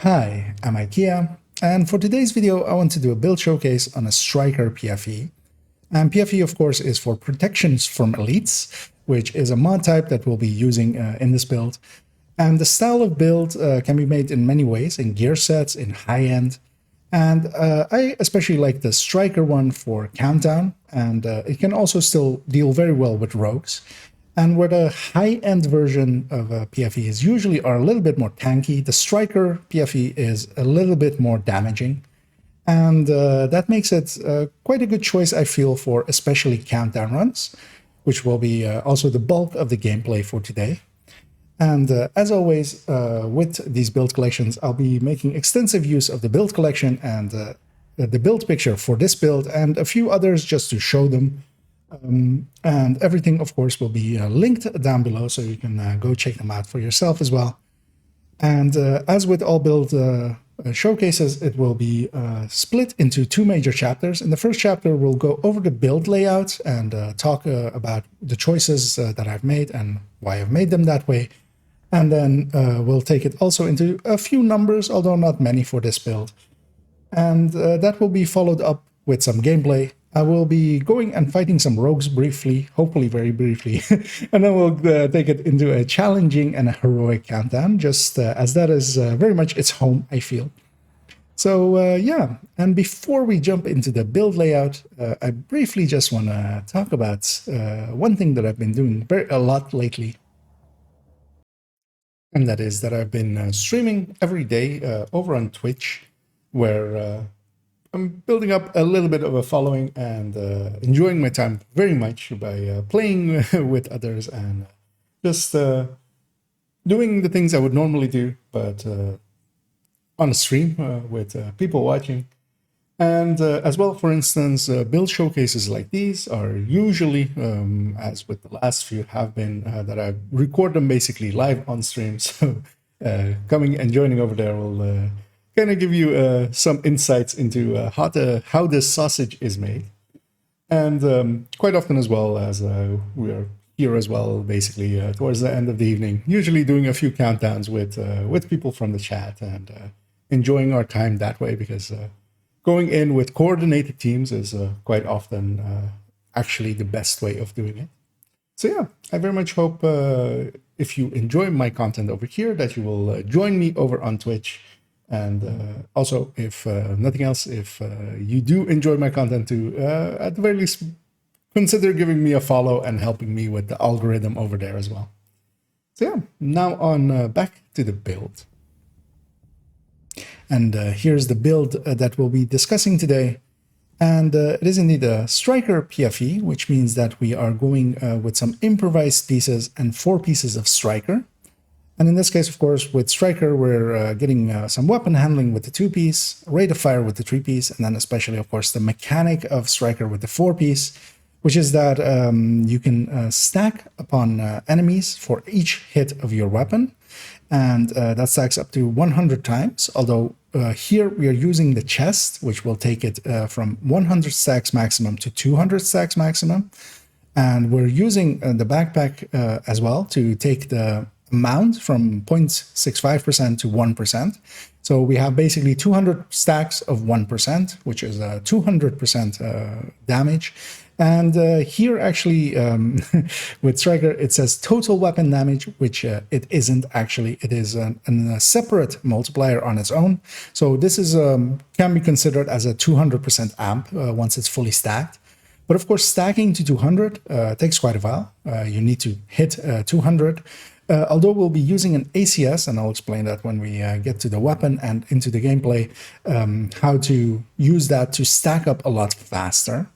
Hi, I'm IKEA, and for today's video I want to do a build showcase on a Striker PFE. And PFE of course is for Protections from Elites, which is a mod type that we'll be using in this build. And the style of build can be made in many ways, in gear sets, in high-end. And I especially like the Striker one for Countdown, and it can also still deal very well with rogues. And where the high-end version of PFEs usually are a little bit more tanky, the Striker PFE is a little bit more damaging. And that makes it quite a good choice, I feel, for especially countdown runs, which will be also the bulk of the gameplay for today. And as always, with these build collections, I'll be making extensive use of the build collection and the build picture for this build and a few others just to show them. And everything, of course, will be linked down below, so you can go check them out for yourself as well. And as with all build showcases, it will be split into two major chapters. In the first chapter, we'll go over the build layout and talk about the choices that I've made and why I've made them that way. And then we'll take it also into a few numbers, although not many for this build. And that will be followed up with some gameplay. I will be going and fighting some rogues briefly, hopefully very briefly, and then we'll take it into a challenging and a heroic countdown, just as that is very much its home, I feel. So yeah, and before we jump into the build layout, I briefly just want to talk about one thing that I've been doing a lot lately. And that is that I've been streaming every day over on Twitch, where I'm building up a little bit of a following and enjoying my time very much by playing with others and just doing the things I would normally do, but on a stream with people watching. And as well, for instance, build showcases like these are usually, as with the last few have been, that I record them basically live on stream. So coming and joining over there will kind of give you some insights into how the sausage is made. And quite often as well, as we are here as well, basically towards the end of the evening, usually doing a few countdowns with people from the chat and enjoying our time that way, because going in with coordinated teams is quite often actually the best way of doing it. So yeah, I very much hope if you enjoy my content over here that you will join me over on Twitch. And also, if nothing else, if you do enjoy my content too, at the very least, consider giving me a follow and helping me with the algorithm over there as well. So yeah, now on back to the build. And here's the build that we'll be discussing today. And it is indeed a Striker PFE, which means that we are going with some improvised pieces and 4 pieces of Striker. And in this case, of course, with Striker, we're getting some weapon handling with the 2-piece, rate of fire with the 3-piece, and then especially, of course, the mechanic of Striker with the 4-piece, which is that you can stack upon enemies for each hit of your weapon. And that stacks up to 100 times, although here we are using the chest, which will take it from 100 stacks maximum to 200 stacks maximum. And we're using the backpack as well to take the amount from 0.65% to 1%. So we have basically 200 stacks of 1%, which is 200% damage. And here actually with Striker, it says total weapon damage, which it isn't actually. It is a separate multiplier on its own. So this is can be considered as a 200% amp once it's fully stacked. But of course, stacking to 200 takes quite a while. You need to hit 200. Although we'll be using an ACS, and I'll explain that when we get to the weapon and into the gameplay, how to use that to stack up a lot faster.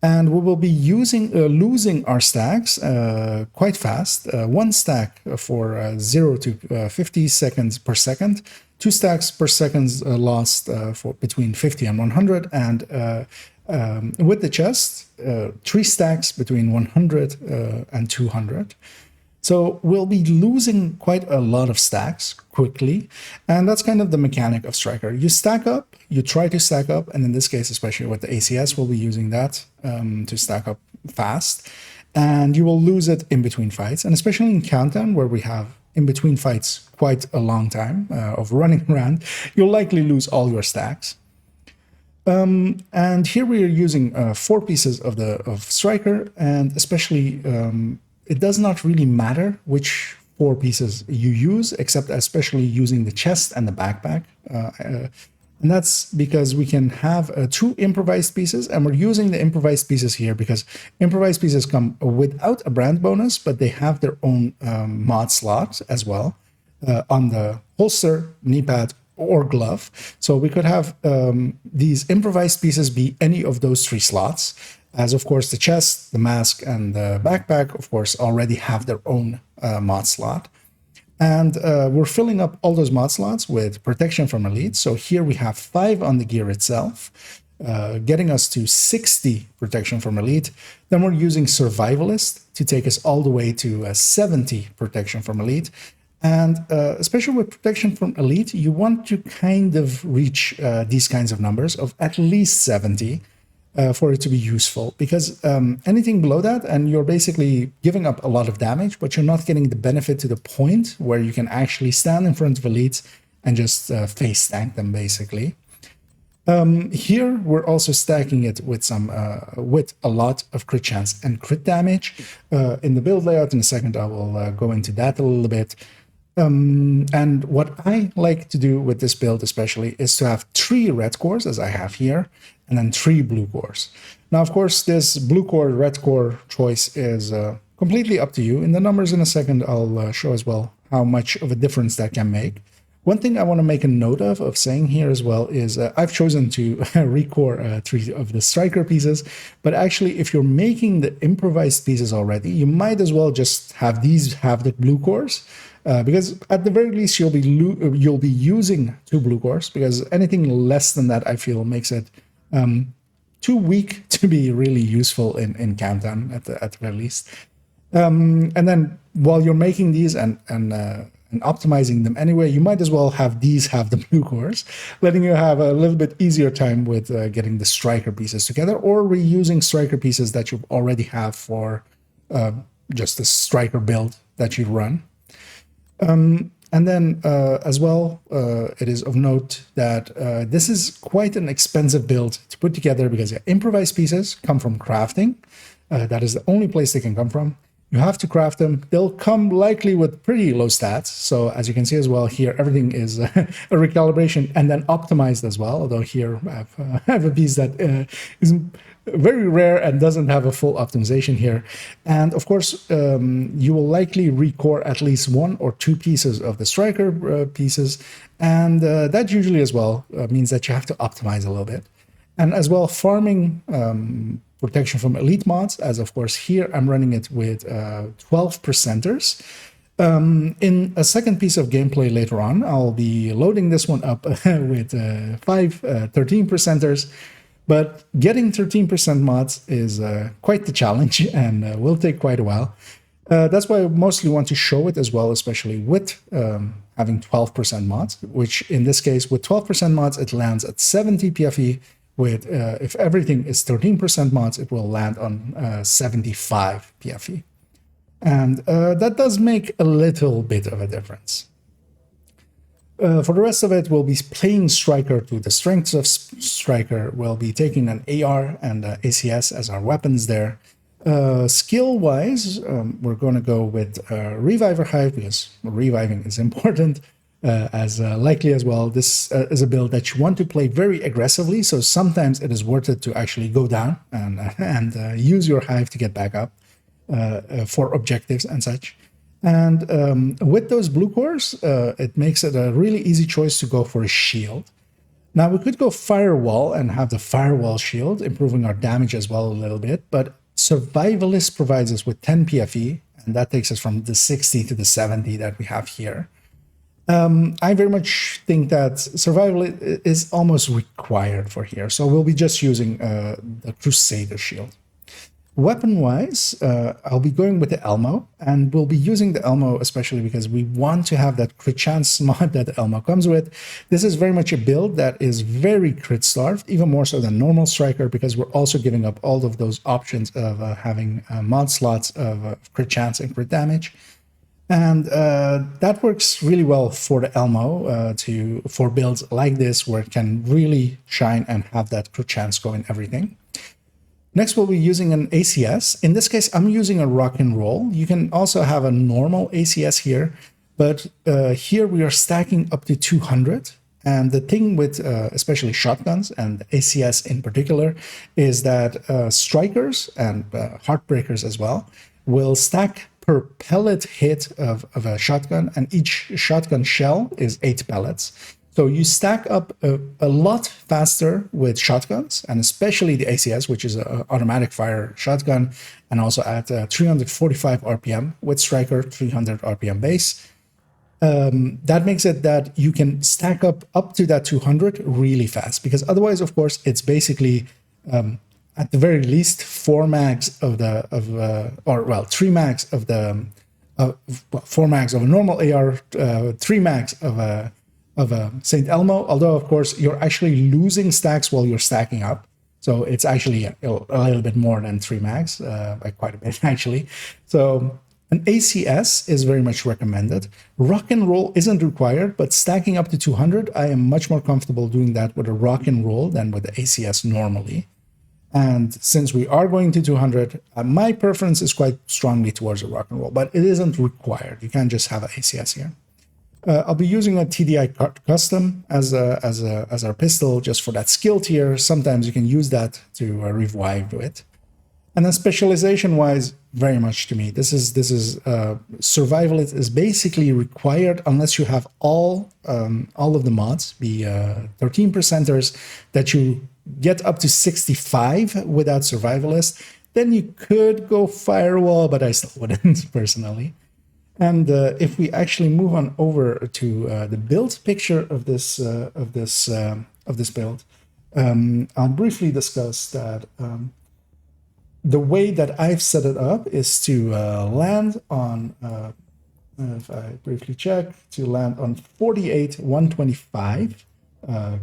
And we will be losing our stacks quite fast. 1 stack for 0 to 50 seconds per second, 2 stacks per second lost for between 50 and 100, and with the chest, 3 stacks between 100 and 200. So we'll be losing quite a lot of stacks quickly, and that's kind of the mechanic of Striker. You stack up, you try to stack up, and in this case, especially with the ACS, we'll be using that to stack up fast, and you will lose it in between fights, and especially in Countdown, where we have in between fights quite a long time of running around, you'll likely lose all your stacks. And here we are using 4 pieces of Striker, and especially it does not really matter which 4 pieces you use, except especially using the chest and the backpack. And that's because we can have 2 improvised pieces, and we're using the improvised pieces here because improvised pieces come without a brand bonus, but they have their own mod slot as well on the holster, knee pad, or glove. So we could have these improvised pieces be any of those 3 slots, as of course the chest, the mask, and the backpack, of course, already have their own mod slot. And we're filling up all those mod slots with protection from elite. So here we have 5 on the gear itself, getting us to 60 protection from elite. Then we're using survivalist to take us all the way to 70 protection from elite. And especially with protection from elite, you want to kind of reach these kinds of numbers of at least 70 for it to be useful, because anything below that, and you're basically giving up a lot of damage, but you're not getting the benefit to the point where you can actually stand in front of elites and just face tank them, basically. Here, we're also stacking it with with a lot of crit chance and crit damage. In the build layout in a second, I will go into that a little bit. And what I like to do with this build especially is to have 3 red cores, as I have here, and then 3 blue cores. Now, of course, this blue core, red core choice is completely up to you. In the numbers in a second, I'll show as well how much of a difference that can make. One thing I want to make a note of saying here as well is I've chosen to recore 3 of the Striker pieces, but actually if you're making the improvised pieces already, you might as well just have these have the blue cores. Because at the very least you'll be using 2 blue cores, because anything less than that I feel makes it too weak to be really useful in Countdown at the very least. And then while you're making these and optimizing them anyway, you might as well have these have the blue cores, letting you have a little bit easier time with getting the Striker pieces together, or reusing Striker pieces that you already have for just the Striker build that you run. And then as well, it is of note that this is quite an expensive build to put together, because improvised pieces come from crafting. That is the only place they can come from. You have to craft them. They'll come likely with pretty low stats. So as you can see as well here, everything is a recalibration and then optimized as well. Although here I have a piece that is very rare and doesn't have a full optimization here. And of course, you will likely recore at least 1 or 2 pieces of the Striker pieces. And that usually as well means that you have to optimize a little bit. And as well, farming protection from elite mods, as of course here I'm running it with 12 percenters. In a second piece of gameplay later on, I'll be loading this one up with 13 percenters. But getting 13% mods is quite the challenge, and will take quite a while. That's why I mostly want to show it as well, especially with having 12% mods, which in this case, with 12% mods, it lands at 70 PFE. With if everything is 13% mods, it will land on 75 PFE. And that does make a little bit of a difference. For the rest of it, we'll be playing Striker to the strengths of Striker. We'll be taking an AR and ACS as our weapons there. Skill-wise, we're going to go with Reviver Hive, because reviving is important, as likely as well. This is a build that you want to play very aggressively, so sometimes it is worth it to actually go down and use your Hive to get back up for objectives and such. And with those blue cores, it makes it a really easy choice to go for a shield. Now, we could go Firewall and have the Firewall shield, improving our damage as well a little bit, but Survivalist provides us with 10 PFE, and that takes us from the 60 to the 70 that we have here. I very much think that Survival is almost required for here, so we'll be just using the Crusader shield. Weapon-wise, I'll be going with the Elmo, and we'll be using the Elmo especially because we want to have that crit chance mod that the Elmo comes with. This is very much a build that is very crit-starved, even more so than normal Striker, because we're also giving up all of those options of having mod slots of crit chance and crit damage. And that works really well for the Elmo for builds like this, where it can really shine and have that crit chance go in everything. Next, we'll be using an ACS. In this case, I'm using a rock and roll. You can also have a normal ACS here, but here we are stacking up to 200. And the thing with especially shotguns and ACS in particular is that strikers and heartbreakers as well will stack per pellet hit of a shotgun, and each shotgun shell is 8 pellets. So you stack up a lot faster with shotguns, and especially the ACS, which is an automatic fire shotgun, and also at 345 RPM with Striker 300 RPM base. That makes it that you can stack up to that 200 really fast, because otherwise, of course, it's basically at the very least 4 mags of the or well 3 mags of the 4 mags of a normal AR, 3 mags of a St. Elmo, although of course you're actually losing stacks while you're stacking up. So it's actually a little bit more than 3 mags, by quite a bit actually. So an ACS is very much recommended. Rock and roll isn't required, but stacking up to 200, I am much more comfortable doing that with a rock and roll than with the ACS normally. And since we are going to 200, my preference is quite strongly towards a rock and roll, but it isn't required. You can't just have an ACS here. I'll be using a TDI custom as our pistol just for that skill tier. Sometimes you can use that to revive it. And then specialization-wise, very much to me, this is survivalist is basically required unless you have all of the mods, be 13%ers, that you get up to 65 without survivalist. Then you could go firewall, but I still wouldn't personally. And if we actually move on over to the build picture of this build, I'll briefly discuss that. The way that I've set it up is to land on, if I briefly check, to land on 48, 125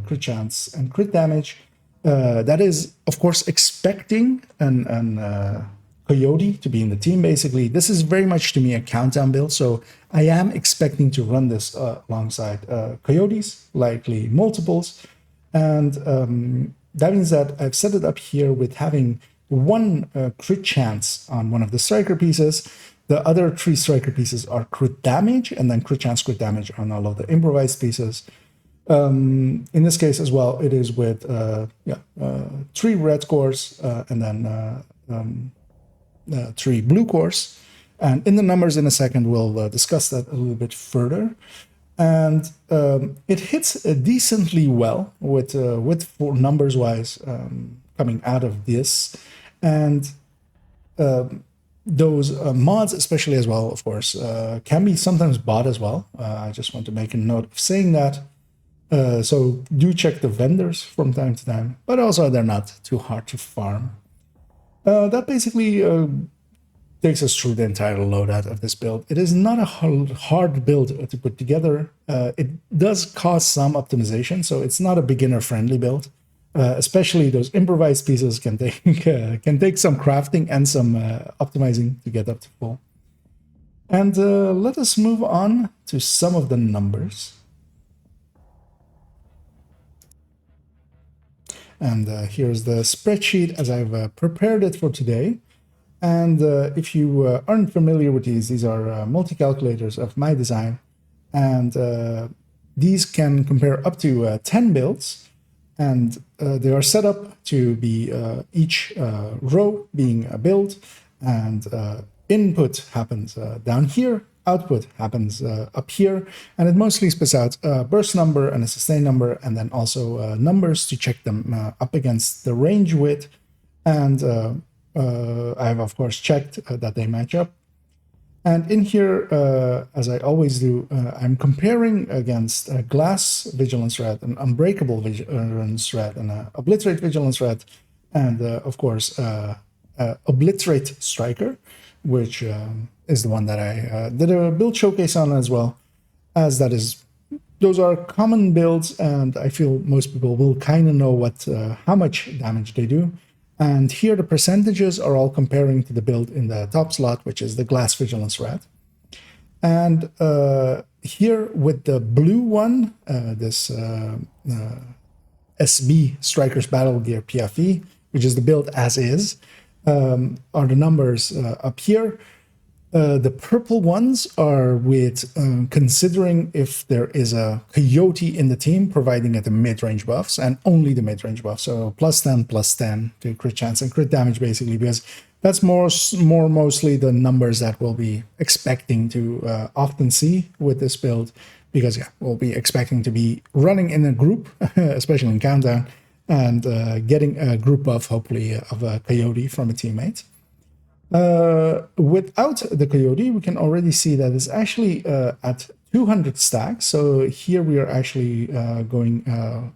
crit chance and crit damage. That is, of course, expecting an Coyote to be in the team, basically. This is very much, to me, a countdown build, so I am expecting to run this alongside Coyotes, likely multiples, and that means that I've set it up here with having 1 crit chance on one of the striker pieces. The other 3 striker pieces are crit damage, and then crit chance, crit damage on all of the improvised pieces. In this case as well, it is with 3 red cores and then 3 blue cores. And in the numbers in a second, we'll discuss that a little bit further. And it hits decently well with for numbers wise coming out of this. And those mods, especially as well, of course, can be sometimes bought as well. I just want to make a note of saying that. So do check the vendors from time to time, but also they're not too hard to farm. That basically takes us through the entire loadout of this build. It is not a hard build to put together. It does cost some optimization, so it's not a beginner-friendly build. Especially those improvised pieces can take some crafting and some optimizing to get up to full. And let us move on to some of the numbers. And here's the spreadsheet as I've prepared it for today. And if you aren't familiar with these are multi-calculators of my design. And these can compare up to 10 builds. And they are set up to be each row being a build. And input happens down here. Output happens up here, and it mostly spits out a burst number and a sustain number, and then also numbers to check them up against the range width. And I've, of course, checked that they match up. And in here, as I always do, I'm comparing against a glass vigilance red, an unbreakable vigilance red, and an obliterate vigilance red, and of course, obliterate striker, which is the one that I did a build showcase on as well, as that is, those are common builds, and I feel most people will kind of know how much damage they do. And here the percentages are all comparing to the build in the top slot, which is the glass vigilance red. And here with the blue one, this SB Strikers Battle Gear PFE, which is the build as is, are the numbers up here. The purple ones are with considering if there is a coyote in the team, providing it the mid-range buffs and only the mid-range buffs. So +10/+10 to crit chance and crit damage, basically, because that's mostly the numbers that we'll be expecting to often see with this build. Because yeah, we'll be expecting to be running in a group, especially in Countdown, and getting a group buff, hopefully, of a coyote from a teammate. Without the coyote, we can already see that it's actually at 200 stacks. So here we are actually going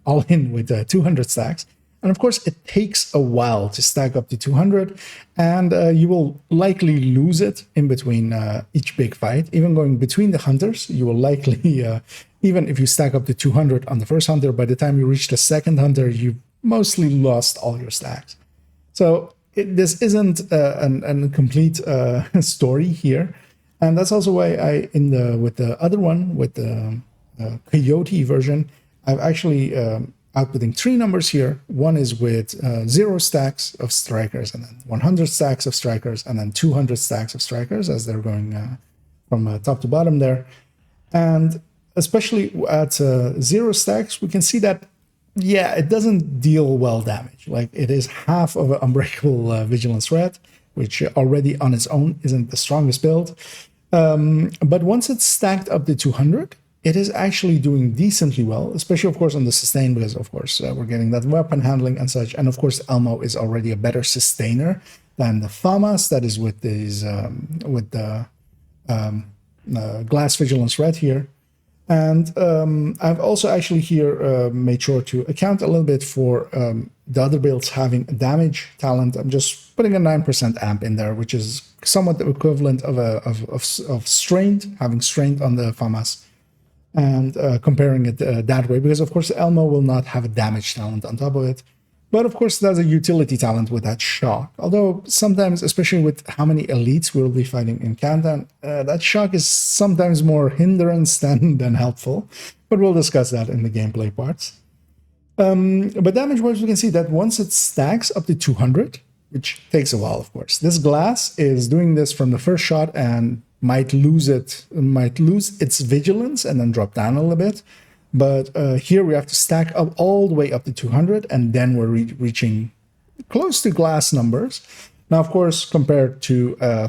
all in with 200 stacks. And of course, it takes a while to stack up to 200, and you will likely lose it in between each big fight. Even going between the hunters, you will likely, even if you stack up to 200 on the first hunter, by the time you reach the second hunter, you've mostly lost all your stacks. So this isn't a complete story here, and that's also why with the other one, with the coyote version, I've actually outputting 3 numbers here. One is with 0 stacks of strikers, and then 100 stacks of strikers, and then 200 stacks of strikers as they're going from top to bottom there. And especially at 0 stacks, we can see that, yeah, it doesn't deal well damage. Like, it is half of an unbreakable vigilance red, which already on its own isn't the strongest build. But once it's stacked up to 200, it is actually doing decently well, especially, of course, on the sustain, because, of course, we're getting that weapon handling and such. And, of course, Elmo is already a better sustainer than the FAMAS that is with these with the glass vigilance red here. And I've also actually here made sure to account a little bit for the other builds having a damage talent. I'm just putting a 9% amp in there, which is somewhat the equivalent of strained, having strained on the FAMAS. And comparing it that way, because of course Elmo will not have a damage talent on top of it, but of course there's a utility talent with that shock. Although sometimes, especially with how many elites we'll be fighting in Countdown, that shock is sometimes more hindrance than helpful, but we'll discuss that in the gameplay parts. But damage-wise, we can see that once it stacks up to 200, which takes a while, of course, this glass is doing this from the first shot and might lose its vigilance and then drop down a little bit. But here we have to stack up all the way up to 200, and then we're reaching close to glass numbers. Now, of course, compared to a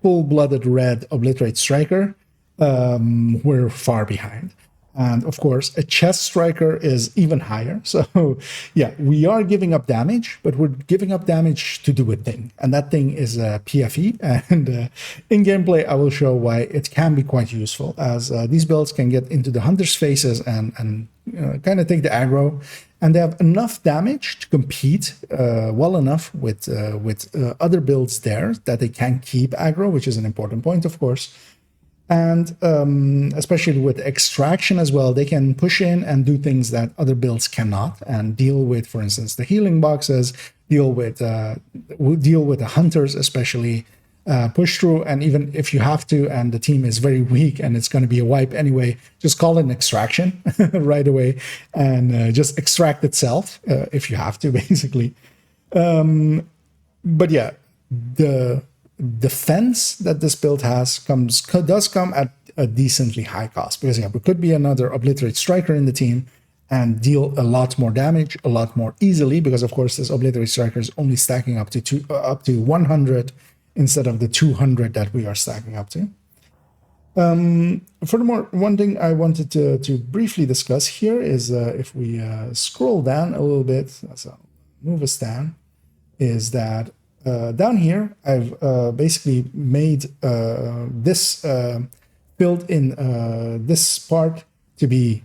full-blooded red Obliterate Striker, we're far behind. And of course, a chest striker is even higher. So yeah, we are giving up damage, but we're giving up damage to do a thing. And that thing is PFE. And in gameplay, I will show why it can be quite useful, as these builds can get into the hunter's faces and kind of take the aggro. And they have enough damage to compete well enough with other builds there that they can keep aggro, which is an important point, of course. And especially with extraction as well, they can push in and do things that other builds cannot, and deal with, for instance, the healing boxes, deal with the hunters, especially push through. And even if you have to, and the team is very weak and it's going to be a wipe anyway, just call it an extraction right away and just extract itself if you have to, basically. But yeah, the defense that this build does come at a decently high cost, because yeah, we could be another Obliterate Striker in the team and deal a lot more damage a lot more easily, because of course this Obliterate Striker is only stacking up to 100 instead of the 200 that we are stacking up to. Furthermore, one thing I wanted to briefly discuss here is if we scroll down a little bit, so move us down, is that down here, I've basically made this build in this part to be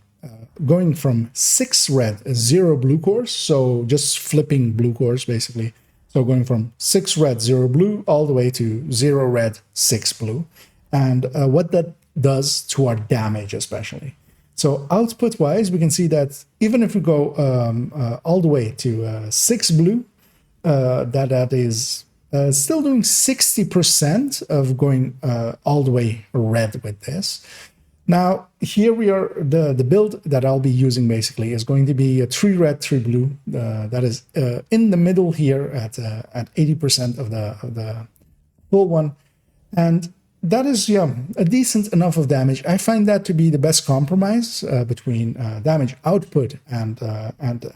going from 6 red, 0 blue cores, so just flipping blue cores, basically. So going from 6 red, 0 blue, all the way to 0 red, 6 blue. And what that does to our damage, especially. So output-wise, we can see that even if we go all the way to 6 blue, that is Still doing 60% of going all the way red with this. Now, here we are, the build that I'll be using basically is going to be a 3 red, 3 blue. That is in the middle here at 80% of the full one. And that is, yeah, a decent enough of damage. I find that to be the best compromise between damage output and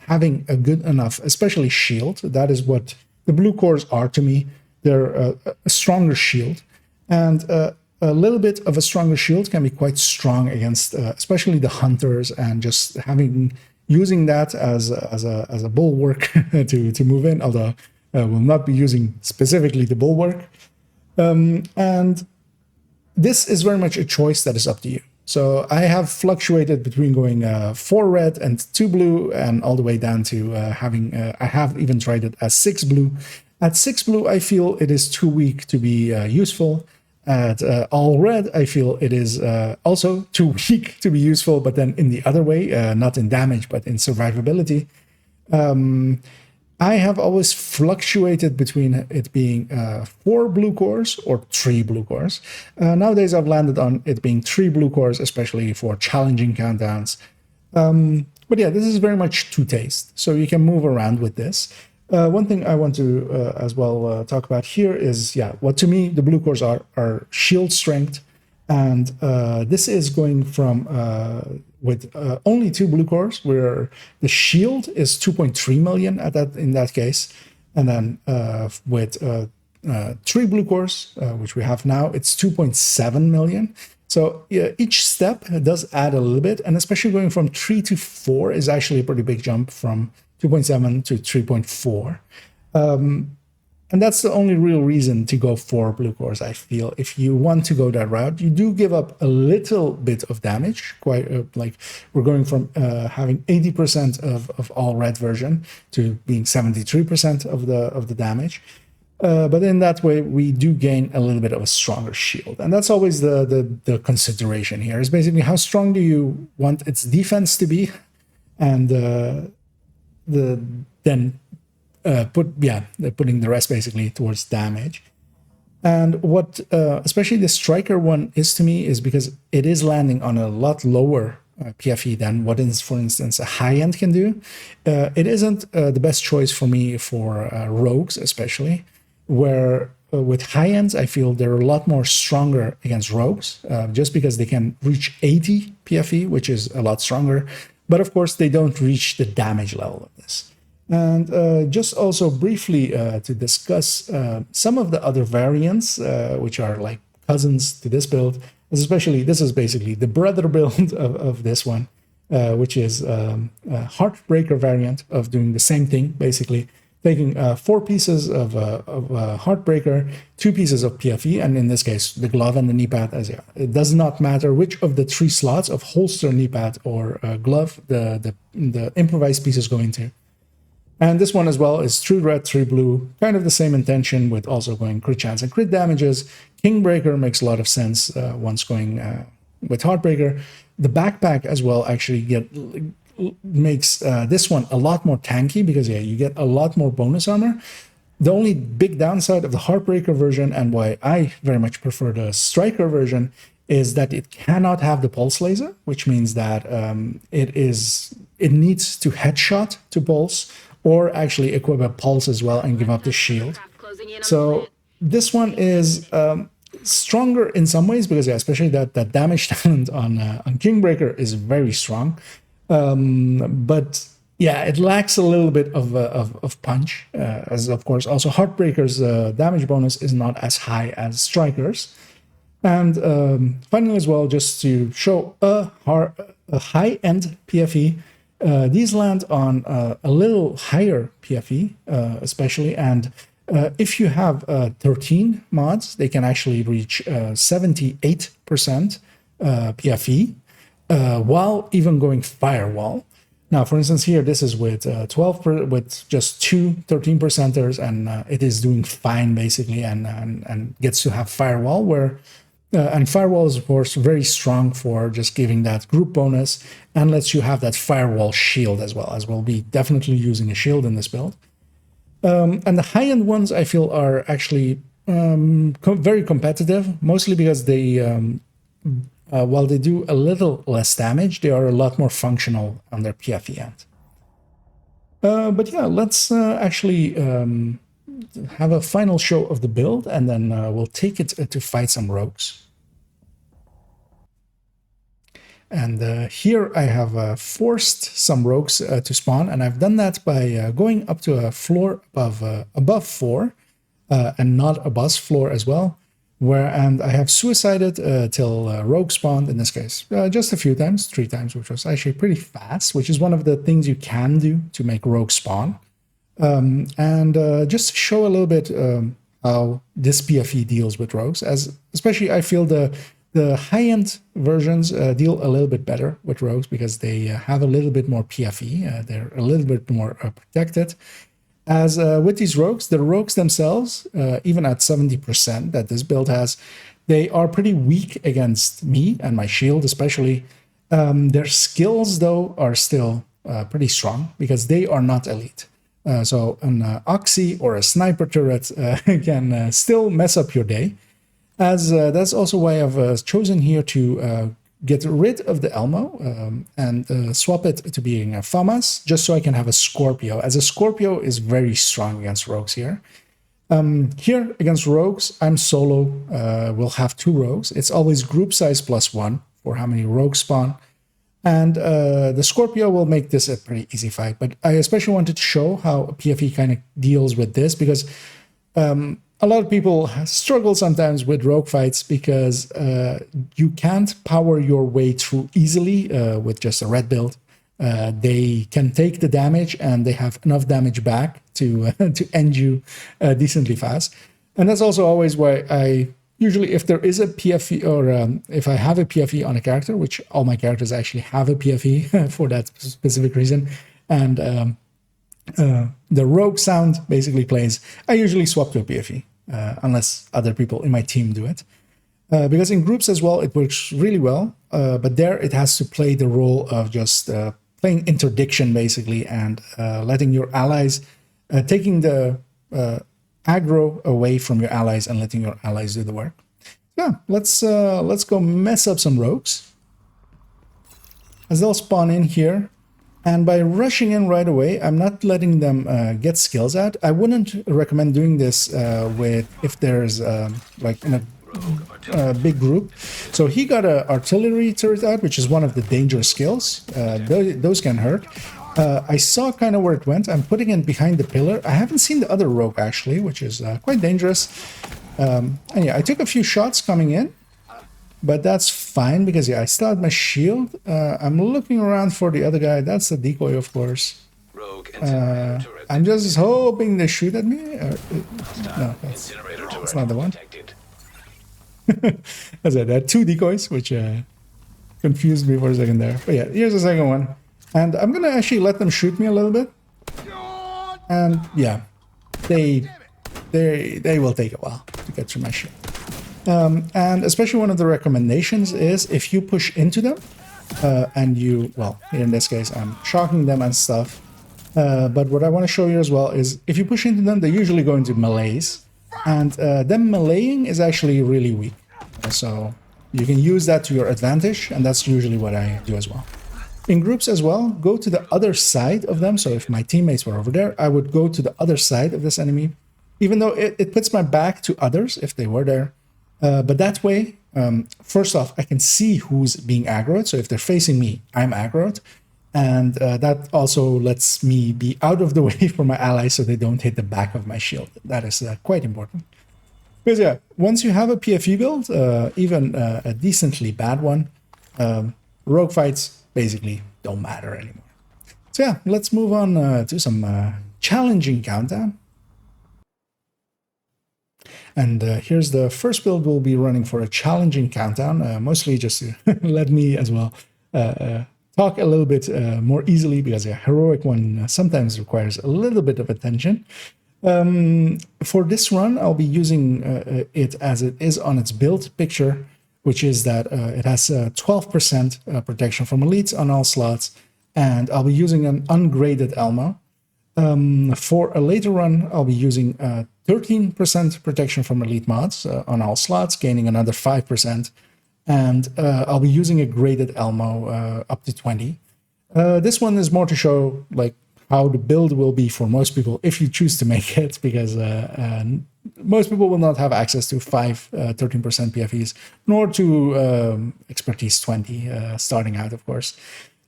having a good enough, especially shield. That is what the blue cores are to me. They're a stronger shield. And a little bit of a stronger shield can be quite strong against especially the hunters, and just using that as a bulwark to move in, although we'll not be using specifically the bulwark. And this is very much a choice that is up to you. So I have fluctuated between going 4 red and 2 blue, and all the way down to having, I have even tried it as 6 blue. At 6 blue, I feel it is too weak to be useful. At all red, I feel it is also too weak to be useful, but then in the other way, not in damage, but in survivability. I have always fluctuated between it being 4 blue cores or 3 blue cores. Nowadays, I've landed on it being 3 blue cores, especially for challenging countdowns. But yeah, this is very much to taste, so you can move around with this. One thing I want to as well talk about here is, yeah, what to me the blue cores are shield strength, and this is going from with only 2 blue cores, where the shield is 2.3 million in that case, and then with 3 blue cores, which we have now, it's 2.7 million. So yeah, each step does add a little bit, and especially going from 3 to 4 is actually a pretty big jump from 2.7 to 3.4. And that's the only real reason to go for blue cores, I feel. If you want to go that route, you do give up a little bit of damage. Quite like we're going from having 80% of all red version to being 73% of the damage. But in that way, we do gain a little bit of a stronger shield. And that's always the consideration here, is basically how strong do you want its defense to be, and putting the rest basically towards damage. And what especially the striker one is to me is because it is landing on a lot lower PFE than what is, for instance, a high end can do. It isn't the best choice for me for rogues, especially, where with high ends I feel they're a lot more stronger against rogues, just because they can reach 80 PFE, which is a lot stronger. But of course, they don't reach the damage level of this. And just also briefly to discuss some of the other variants, which are like cousins to this build, especially this is basically the brother build of this one, which is a Heartbreaker variant of doing the same thing, basically taking 4 pieces of Heartbreaker, 2 pieces of PFE, and in this case, the glove and the knee pad. As it does not matter which of the 3 slots of holster, knee pad, or glove the improvised pieces go into. And this one as well is 3 red, 3 blue, kind of the same intention, with also going crit chance and crit damages. Kingbreaker makes a lot of sense once going with Heartbreaker. The backpack as well actually makes this one a lot more tanky, because yeah, you get a lot more bonus armor. The only big downside of the Heartbreaker version, and why I very much prefer the Striker version, is that it cannot have the pulse laser, which means that it needs to headshot to pulse, or actually equip a pulse as well and give up the shield. So this one is stronger in some ways, because yeah, especially that damage talent on Kingbreaker is very strong. But yeah, it lacks a little bit of punch, as of course also Heartbreaker's damage bonus is not as high as Striker's. And finally as well, just to show a high-end PFE, these land on a little higher PFE, especially, and if you have 13 mods, they can actually reach 78% PFE, while even going firewall. Now, for instance, here this is with 12 with just 2 13%ers, and it is doing fine basically, and gets to have firewall, where and firewall is of course very strong for just giving that group bonus, and lets you have that firewall shield as well, as we'll be definitely using a shield in this build. And the high-end ones I feel are actually very competitive, mostly because they, while they do a little less damage, they are a lot more functional on their PFE end. But yeah, let's actually have a final show of the build, and then we'll take it to fight some rogues. And here I have forced some rogues to spawn, and I've done that by going up to a floor above 4 and not a boss floor as well, and I have suicided till rogue spawned, in this case just a few times, 3 times, which was actually pretty fast, which is one of the things you can do to make rogue spawn. And just to show a little bit how this PFE deals with rogues, as especially I feel the high-end versions deal a little bit better with rogues because they have a little bit more PFE. They're a little bit more protected. As with these rogues, the rogues themselves, even at 70% that this build has, they are pretty weak against me and my shield especially. Their skills, though, are still pretty strong because they are not elite. So an Oxy or a sniper turret can still mess up your day. As that's also why I've chosen here to get rid of the Elmo and swap it to being a FAMAS, just so I can have a Scorpio, as a Scorpio is very strong against rogues here. Here against rogues, I'm solo, we'll have 2 rogues. It's always group size +1 for how many rogues spawn. And the Scorpio will make this a pretty easy fight. But I especially wanted to show how PFE kind of deals with this, because a lot of people struggle sometimes with rogue fights because you can't power your way through easily with just a red build. They can take the damage and they have enough damage back to to end you decently fast. And that's also always why I usually, if there is a PFE or if I have a PFE on a character, which all my characters actually have a PFE for that specific reason, and the rogue sound basically plays, I usually swap to a PFE, unless other people in my team do it. Because in groups as well, it works really well, but there it has to play the role of just playing interdiction, basically, and letting your allies, taking the aggro away from your allies and letting your allies do the work. Yeah, let's go mess up some rogues, as they'll spawn in here. And by rushing in right away, I'm not letting them get skills out. I wouldn't recommend doing this if there's like in a big group. So he got an artillery turret out, which is one of the dangerous skills. Those can hurt. I saw kind of where it went. I'm putting it behind the pillar. I haven't seen the other rogue actually, which is quite dangerous. And yeah, I took a few shots coming in. But that's fine because, yeah, I still had my shield. I'm looking around for the other guy. That's the decoy, of course. I'm just hoping they shoot at me. No, that's not the one. As I said, there are 2 decoys, which confused me for a second there. But yeah, here's the second one. And I'm going to actually let them shoot me a little bit. And yeah, they will take a while to get through my shield. And especially one of the recommendations is if you push into them and you, well, in this case, I'm shocking them and stuff. But what I want to show you as well is if you push into them, they usually go into melees. And them meleeing is actually really weak. So you can use that to your advantage. And that's usually what I do as well. In groups as well, go to the other side of them. So if my teammates were over there, I would go to the other side of this enemy, even though it puts my back to others if they were there. But that way, first off, I can see who's being aggroed. So if they're facing me, I'm aggroed. And that also lets me be out of the way for my allies so they don't hit the back of my shield. That is quite important. Because yeah, once you have a PFE build, even a decently bad one, rogue fights basically don't matter anymore. So yeah, let's move on to some challenging countdown. And here's the first build we'll be running for a challenging countdown, mostly just to let me as well talk a little bit more easily, because a heroic one sometimes requires a little bit of attention. For this run, I'll be using it as it is on its build picture, which is that it has 12% protection from elites on all slots, and I'll be using an ungraded Elmo. For a later run, I'll be using 13% protection from elite mods on all slots, gaining another 5%. And I'll be using a graded Elmo up to 20. This one is more to show like how the build will be for most people if you choose to make it, because most people will not have access to 13% PFEs, nor to expertise 20 starting out, of course.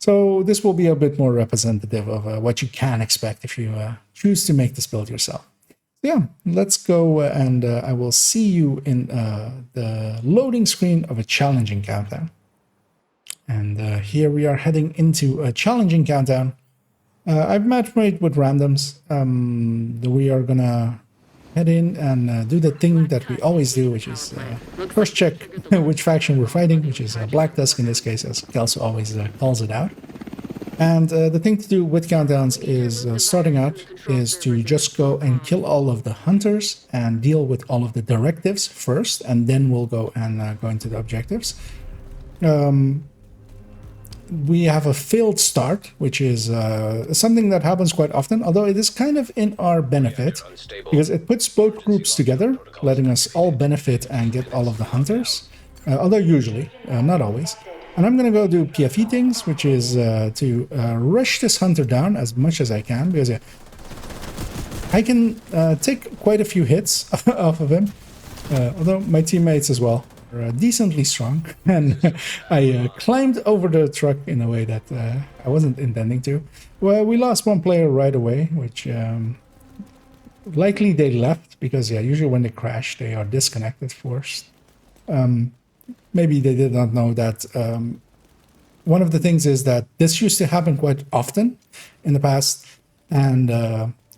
So this will be a bit more representative of what you can expect if you choose to make this build yourself. Yeah, let's go and I will see you in the loading screen of a challenging countdown. And here we are heading into a challenging countdown. I've matchmade with randoms. We are gonna head in and do the thing that we always do, which is first check which faction we're fighting, which is Black Tusk in this case, as Kelso always calls it out. And the thing to do with countdowns is, starting out, is to just go and kill all of the hunters and deal with all of the directives first, and then we'll go and go into the objectives. We have a failed start, which is something that happens quite often, although it is kind of in our benefit, because it puts both groups together, letting us all benefit and get all of the hunters, although usually, not always. And I'm going to go do PFE things, which is to rush this hunter down as much as I can, because I can take quite a few hits off of him, although my teammates as well are decently strong, and I climbed over the truck in a way that I wasn't intending to. Well, we lost one player right away, which likely they left, because yeah, usually when they crash, they are disconnected first. Maybe they did not know that one of the things is that this used to happen quite often in the past, and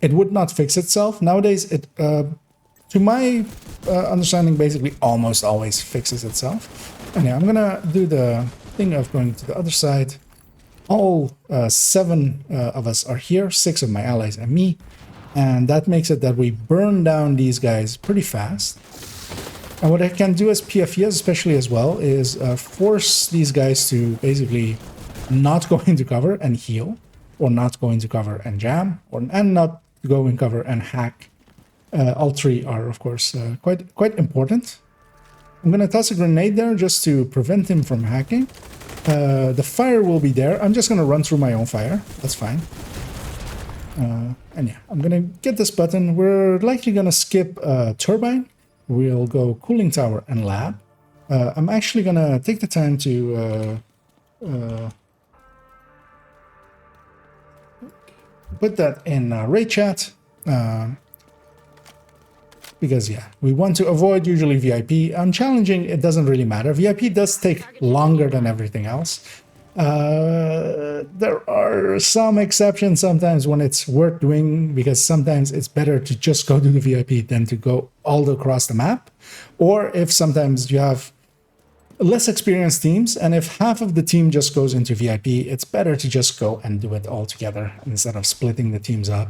it would not fix itself. Nowadays, it, to my understanding, basically almost always fixes itself. And yeah, I'm gonna do the thing of going to the other side. All 7 of us are here, 6 of my allies and me, and that makes it that we burn down these guys pretty fast. And what I can do as PFEs especially as well is force these guys to basically not go into cover and heal, or not go into cover and jam, and not go in cover and hack. All 3 are, of course, quite important. I'm going to toss a grenade there just to prevent him from hacking. The fire will be there. I'm just going to run through my own fire. That's fine. And yeah, I'm going to get this button. We're likely going to skip Turbine. We'll go Cooling Tower and Lab. I'm actually going to take the time to put that in raid chat. Because yeah, we want to avoid usually VIP. On challenging, it doesn't really matter. VIP does take longer than everything else. There are some exceptions sometimes when it's worth doing, because sometimes it's better to just go to the VIP than to go all across the map. Or if sometimes you have less experienced teams, and if half of the team just goes into VIP, it's better to just go and do it all together instead of splitting the teams up.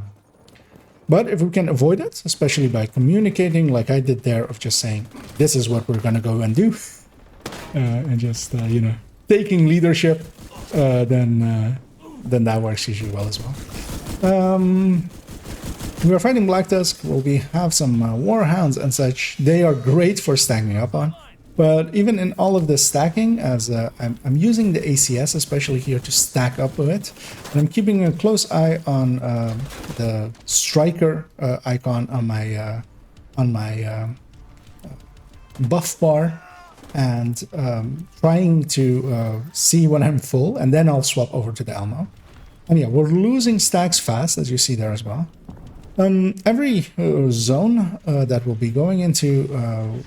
But if we can avoid it, especially by communicating like I did there, of just saying, this is what we're going to go and do, and just, you know, taking leadership, then that works usually well as well. We are fighting Black Tusk. Well, we have some Warhounds and such. They are great for stacking up on. But even in all of this stacking, as I'm using the ACS, especially here, to stack up with it, and I'm keeping a close eye on the Striker icon on my buff bar, and trying to see when I'm full, and then I'll swap over to the Elmo. And yeah, we're losing stacks fast, as you see there as well. Every zone that we'll be going into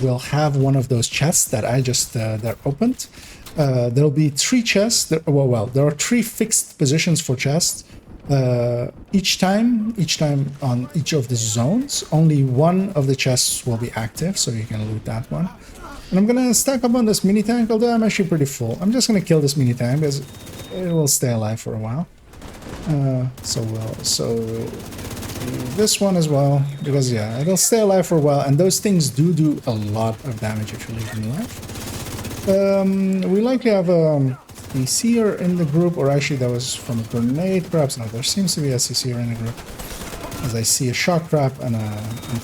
will have one of those chests that I just that opened. There'll be 3 chests. There are 3 fixed positions for chests. Each time on each of the zones, only one of the chests will be active, so you can loot that one. And I'm gonna stack up on this mini tank, although I'm actually pretty full. I'm just gonna kill this mini tank because it will stay alive for a while. So this one as well, because yeah, it'll stay alive for a while, and those things do a lot of damage if you leave them alive. We likely have CC'er in the group, or actually that was from a grenade, perhaps. No, there seems to be a CC'er in the group. As I see a shock trap and a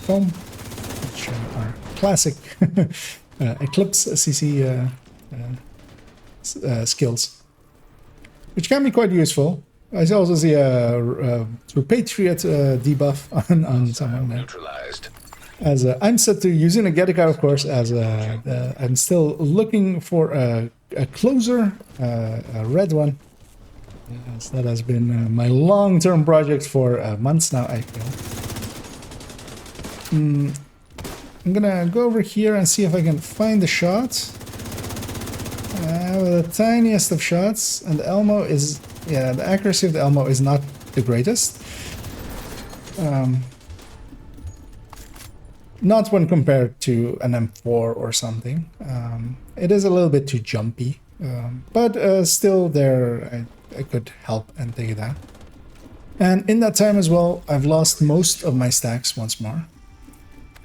foam, which are classic Eclipse CC skills, which can be quite useful. I also see a Patriot debuff on someone there. As I'm set to using a Getica, of course, as I'm still looking for a closer, a red one. Yes, that has been my long-term project for months now, I feel. I'm gonna go over here and see if I can find the shot. With the tiniest of shots, and the Elmo is, yeah, the accuracy of the Elmo is not the greatest. Not when compared to an M4 or something. It is a little bit too jumpy, but still there I could help and take that. And in that time as well, I've lost most of my stacks once more.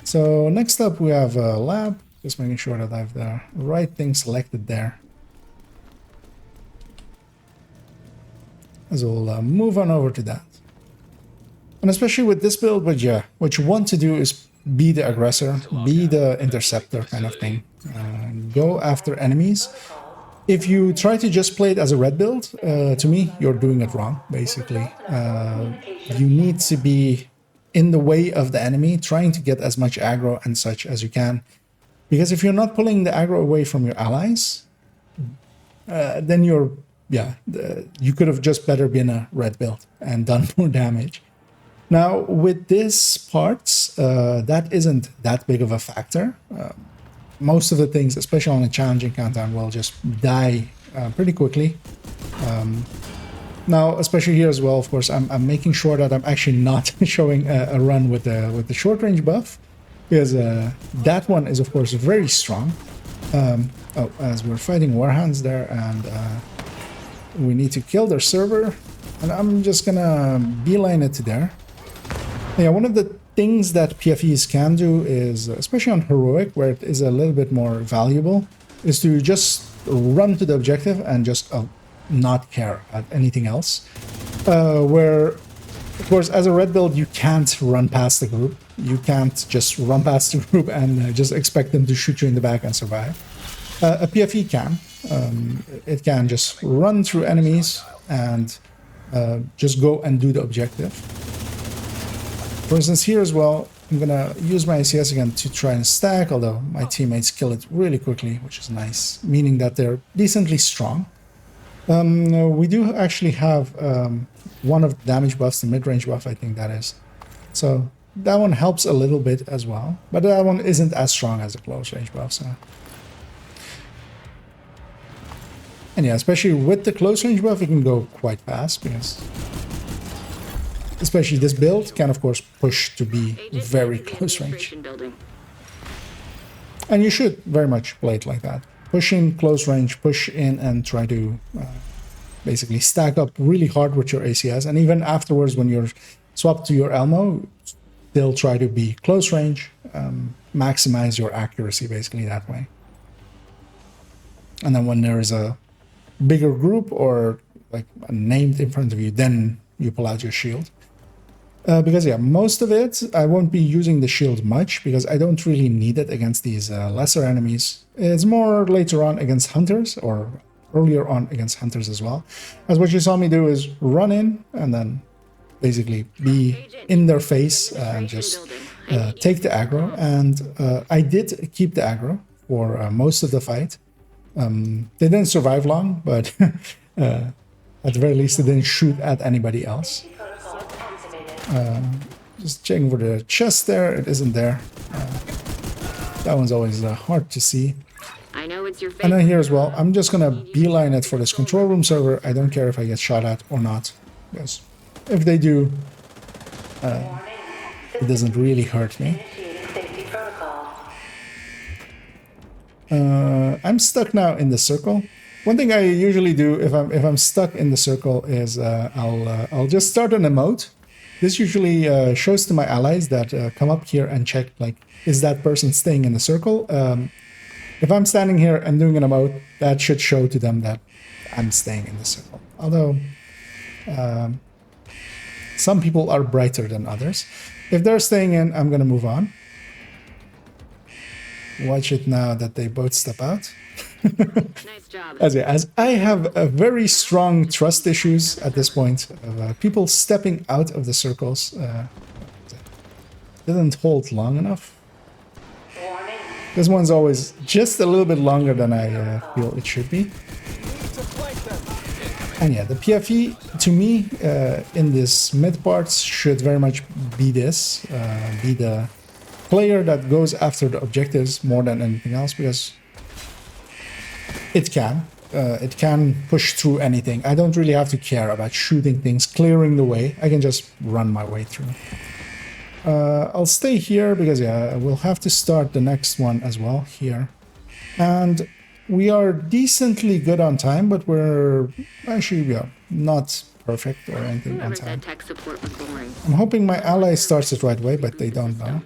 So next up we have a lab, just making sure that I have the right thing selected there. As we'll move on over to that. And especially with this build, but yeah, what you want to do is be the aggressor, be the interceptor kind of thing. Go after enemies. If you try to just play it as a red build, to me, you're doing it wrong, basically. You need to be in the way of the enemy, trying to get as much aggro and such as you can. Because if you're not pulling the aggro away from your allies, then you're, yeah, you could have just better been a red build and done more damage. Now, with this parts, that isn't that big of a factor. Most of the things, especially on a challenging countdown, will just die pretty quickly. Now, especially here as well, of course, I'm making sure that I'm actually not showing a run with the short range buff, because that one is, of course, very strong. Oh, as we're fighting warhounds there, and we need to kill their server, and I'm just gonna beeline it to there. Yeah, one of the things that PFEs can do is, especially on heroic, where it is a little bit more valuable, is to just run to the objective and just not care about anything else. Where, of course, as a red build, you can't run past the group. You can't just run past the group and just expect them to shoot you in the back and survive. A PFE can. It can just run through enemies and just go and do the objective. For instance, here as well, I'm gonna use my ACS again to try and stack, although my teammates kill it really quickly, which is nice, meaning that they're decently strong. We do actually have one of the damage buffs, the mid-range buff, I think that is. So that one helps a little bit as well, but that one isn't as strong as the close-range buff. So. And yeah, especially with the close-range buff, it can go quite fast, because especially this build can, of course, push to be very close range. And you should very much play it like that. Push in close range, push in and try to basically stack up really hard with your ACS. And even afterwards, when you're swapped to your Elmo, still try to be close range, maximize your accuracy basically that way. And then when there is a bigger group or like a named in front of you, then you pull out your shield. Because yeah, most of it, I won't be using the shield much because I don't really need it against these lesser enemies. It's more later on against hunters, or earlier on against hunters as well. As what you saw me do is run in and then basically be in their face and just take the aggro. And I did keep the aggro for most of the fight. They didn't survive long, but at the very least they didn't shoot at anybody else. Just checking for the chest there. It isn't there. That one's always hard to see. I know it's your favorite. And then here as well, I'm just gonna beeline it for this control room server. I don't care if I get shot at or not, because if they do, it doesn't really hurt me. I'm stuck now in the circle. One thing I usually do if I'm stuck in the circle is I'll just start an emote. This usually shows to my allies that come up here and check, like, is that person staying in the circle? If I'm standing here and doing an emote, that should show to them that I'm staying in the circle. Although some people are brighter than others. If they're staying in, I'm going to move on. Watch it now that they both step out. Nice job. As I have a very strong trust issues at this point of people stepping out of the circles. Didn't hold long enough. This one's always just a little bit longer than I feel it should be. And yeah, the PFE to me in this mid parts should very much be this, be the player that goes after the objectives more than anything else, because it can push through anything. I don't really have to care about shooting things, clearing the way. I can just run my way through. I'll stay here because yeah, we'll have to start the next one as well here. And we are decently good on time, but we're actually not perfect or anything on time. Tech support was boring. I'm hoping my ally starts it right away, but they don't know.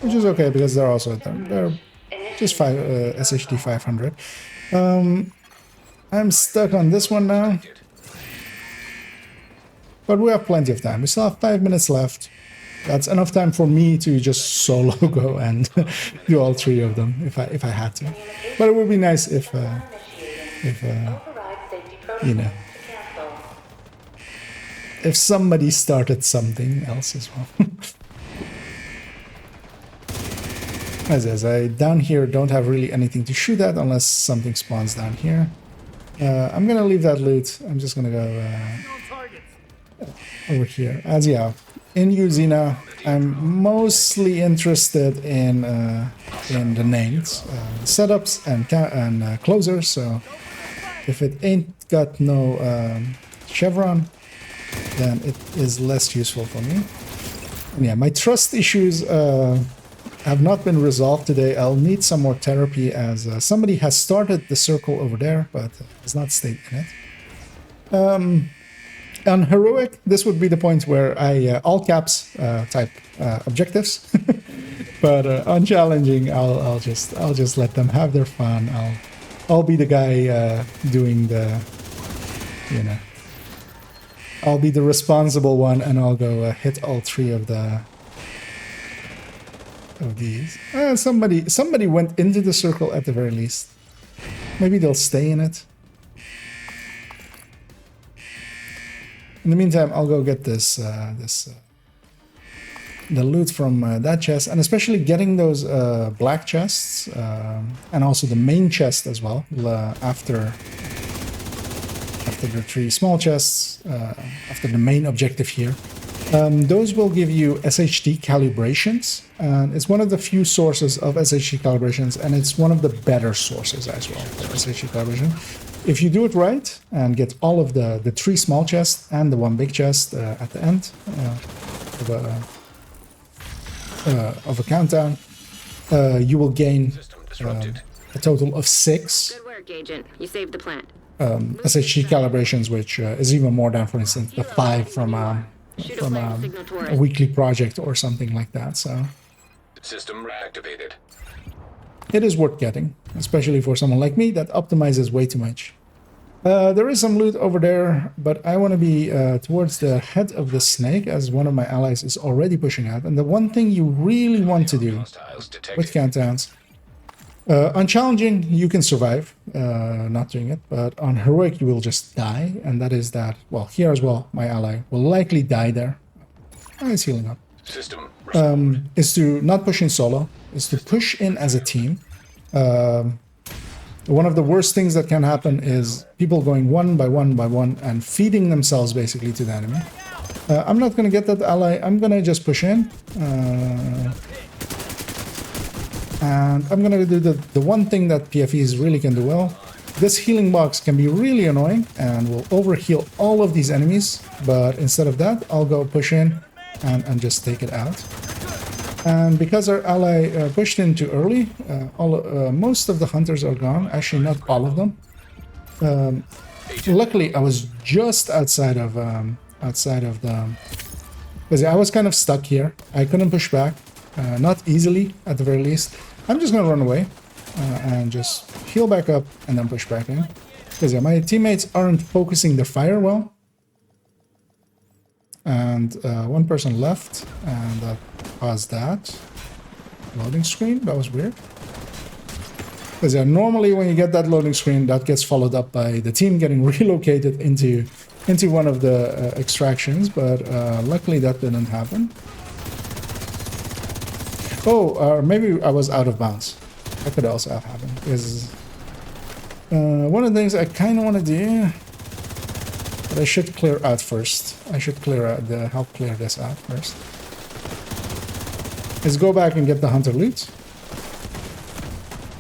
Which is okay because they're also they're just SHD 500. I'm stuck on this one now. But we have plenty of time. We still have 5 minutes left. That's enough time for me to just solo go and do all three of them if I had to. But it would be nice if you know, if somebody started something else as well. As I down here don't have really anything to shoot at unless something spawns down here. I'm gonna leave that loot. I'm just gonna go over here. As yeah, in Usina, I'm mostly interested in the names, setups and closers. So if it ain't got no chevron, then it is less useful for me. And yeah, my trust issues have not been resolved today. I'll need some more therapy as somebody has started the circle over there, but has not stayed in it. On heroic, this would be the point where I all caps type objectives, but on challenging, I'll just let them have their fun. I'll be the guy doing the, you know, I'll be the responsible one, and I'll go hit all three of these. Somebody went into the circle at the very least. Maybe they'll stay in it. In the meantime, I'll go get the loot from that chest, and especially getting those black chests, and also the main chest as well, after the three small chests, after the main objective here. Those will give you SHD calibrations, and it's one of the few sources of SHD calibrations, and it's one of the better sources as well for SHD calibration. If you do it right and get all of the three small chests and the one big chest at the end of a countdown, you will gain a total of 6. Good work, Agent. You saved the plant. SHD calibrations, which is even more than, for instance, the 5 from a weekly project or something like that. So system reactivated. It is worth getting, especially for someone like me that optimizes way too much. There is some loot over there, but I want to be towards the head of the snake, as one of my allies is already pushing out. And the one thing you really want to do with countdowns, on challenging you can survive not doing it, but on heroic you will just die. And that is that, well, here as well, my ally will likely die there. It's healing up. System Is to not push in solo, is to push in as a team. One of the worst things that can happen is people going one by one and feeding themselves basically to the enemy. I'm not going to get that ally. I'm going to just push in. And I'm going to do the one thing that PFEs really can do well. This healing box can be really annoying and will overheal all of these enemies. But instead of that, I'll go push in and just take it out. And because our ally pushed in too early, most of the hunters are gone. Actually, not all of them. Luckily, I was just outside of the... Because I was kind of stuck here. I couldn't push back. Not easily, at the very least. I'm just going to run away and just heal back up and then push back in. Because yeah, my teammates aren't focusing their fire well. And one person left, and that caused that. Loading screen, that was weird. Because yeah, normally when you get that loading screen, that gets followed up by the team getting relocated into one of the extractions, but luckily that didn't happen. Oh, maybe I was out of bounds. That could also have happened. Because one of the things I kind of want to do, but I should clear out first. I should clear out help clear this out first. Is go back and get the hunter loot.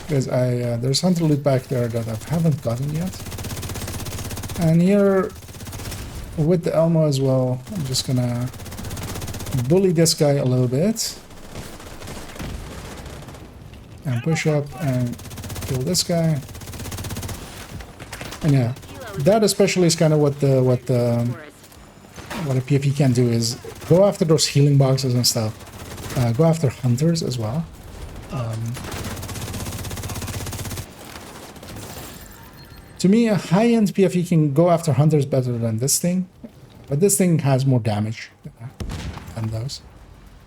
Because there's hunter loot back there that I haven't gotten yet. And here, with the Elmo as well, I'm just gonna bully this guy a little bit. And push up and kill this guy. And yeah, that especially is kind of what a PFE can do, is go after those healing boxes and stuff. Go after hunters as well. To me, a high-end PFE can go after hunters better than this thing, but this thing has more damage than those.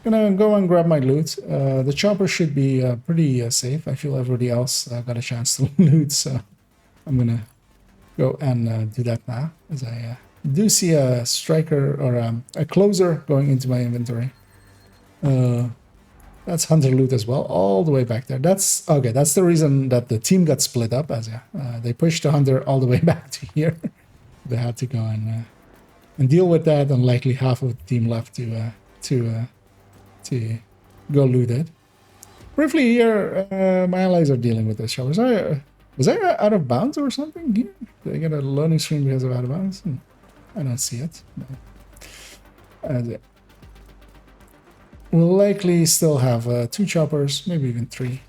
Gonna go and grab my loot. The chopper should be pretty safe. I feel everybody else got a chance to loot, so I'm gonna go and do that now, as I do see a striker or a closer going into my inventory. That's hunter loot as well, all the way back there. That's okay. That's the reason that the team got split up, as they pushed the hunter all the way back to here. They had to go and deal with that, and likely half of the team left to go loot it. Briefly here, my allies are dealing with this shell. Was I out of bounds or something here? Did I get a loading screen because of out of bounds? I don't see it. No. We'll likely still have 2 choppers, maybe even 3.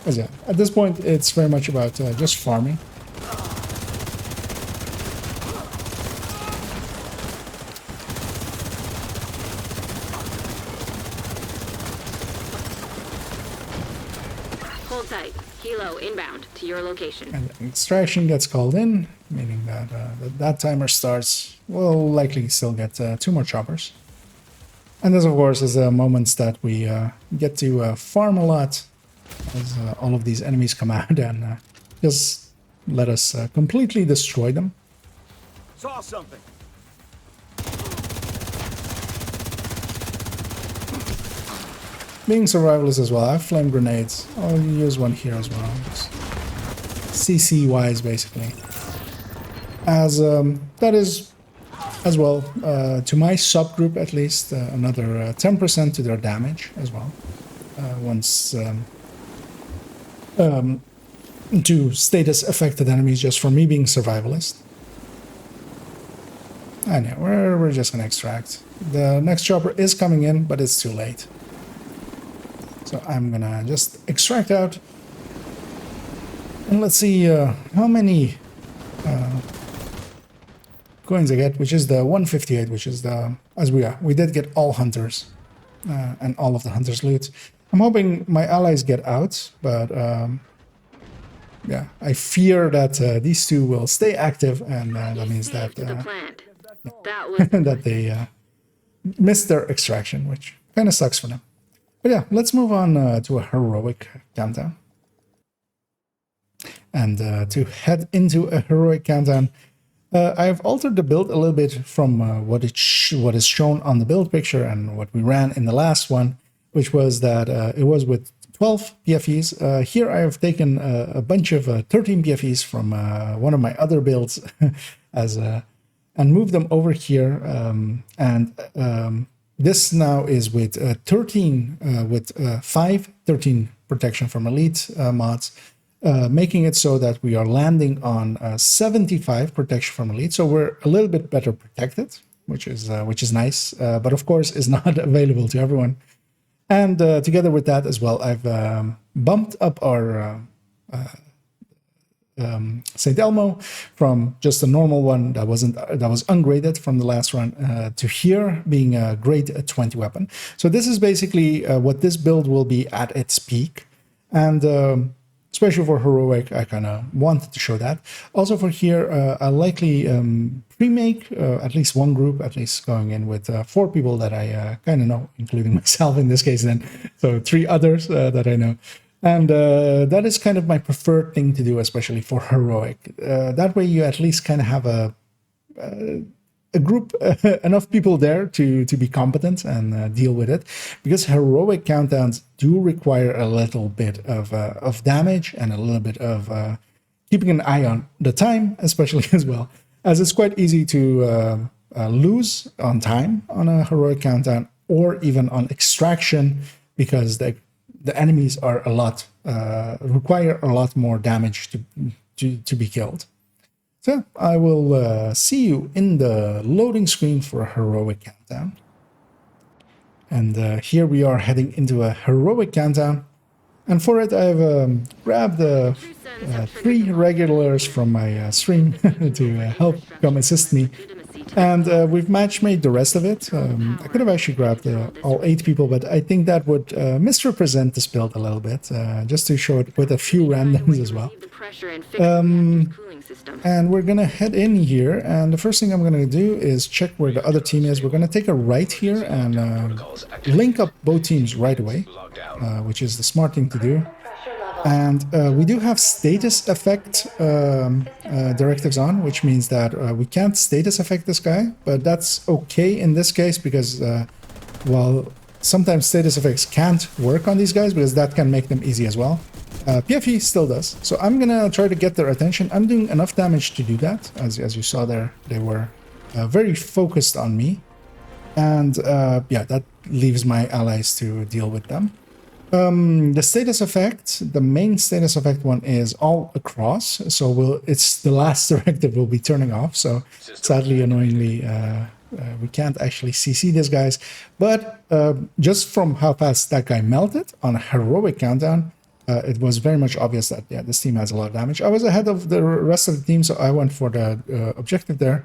As yeah, at this point, it's very much about just farming. Hold tight. Kilo inbound to your location. And extraction gets called in, meaning that that timer starts. We'll likely still get 2 more choppers. And this, of course, is the moments that we get to farm a lot, as all of these enemies come out and just let us completely destroy them. Saw something. Being survivalist as well, I have flame grenades. I'll use one here as well. CC-wise, basically. As that is, as well, to my subgroup at least, another 10% to their damage as well. Once to status affected enemies just for me being survivalist. And yeah, we're just gonna extract. The next chopper is coming in, but it's too late. So I'm gonna just extract out. And let's see how many coins I get, which is the 158, which is the, as we did get all hunters and all of the hunters' loot. I'm hoping my allies get out, but yeah, I fear that these 2 will stay active, and that means that that they missed their extraction, which kind of sucks for them. But yeah, let's move on to a heroic countdown. And to head into a heroic countdown, I've altered the build a little bit from what is shown on the build picture and what we ran in the last one, which was that it was with 12 PFEs. Here I have taken a bunch of 13 PFEs from one of my other builds and moved them over here. This now is with 13 protection from elite mods, making it so that we are landing on 75 protection from elite. So we're a little bit better protected, which is nice, but of course is not available to everyone. And together with that as well, I've bumped up our St. Elmo from just a normal one that was ungraded from the last run to here being a grade 20 weapon. So this is basically what this build will be at its peak. And especially for heroic. I kind of wanted to show that. Also for here, I'll likely pre-make at least one group, at least going in with 4 people that I kind of know, including myself in this case then. So 3 others that I know. And that is kind of my preferred thing to do, especially for heroic. That way you at least kind of have a group, enough people there to be competent and deal with it, because heroic countdowns do require a little bit of damage and a little bit of keeping an eye on the time, especially as well, as it's quite easy to lose on time on a heroic countdown or even on extraction, because the enemies are require a lot more damage to be killed. So I will see you in the loading screen for a heroic countdown. And here we are heading into a heroic countdown. And for it, I've grabbed 3 regulars from my stream to help come assist me. And we've match-made the rest of it. I could have actually grabbed all 8 people, but I think that would misrepresent this build a little bit, just to show it with a few randoms as well. And we're going to head in here, and the first thing I'm going to do is check where the other team is. We're going to take a right here and link up both teams right away, which is the smart thing to do. And we do have status effect directives on, which means that we can't status effect this guy, but that's okay in this case because, well, sometimes status effects can't work on these guys because that can make them easy as well. PFE still does, so I'm gonna try to get their attention. I'm doing enough damage to do that. As you saw there, they were very focused on me, and yeah, that leaves my allies to deal with them. The status effect, the main status effect one is all across, so it's the last directive will be turning off, so sadly, annoyingly, we can't actually CC these guys, but just from how fast that guy melted on a heroic countdown, it was very much obvious that, yeah, this team has a lot of damage. I was ahead of the rest of the team, so I went for the objective there,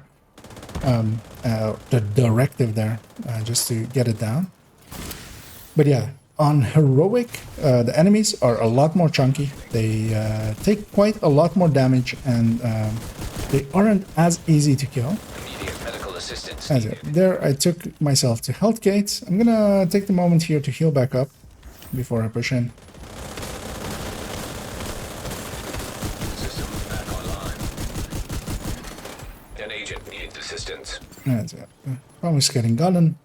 the directive there, just to get it down. But yeah, on heroic, the enemies are a lot more chunky. They take quite a lot more damage, and they aren't as easy to kill. Immediate medical assistance As needed. there, I took myself to health gates. I'm gonna take the moment here to heal back up before I push in. System back online. An agent needs assistance. That's it. Almost getting gotten.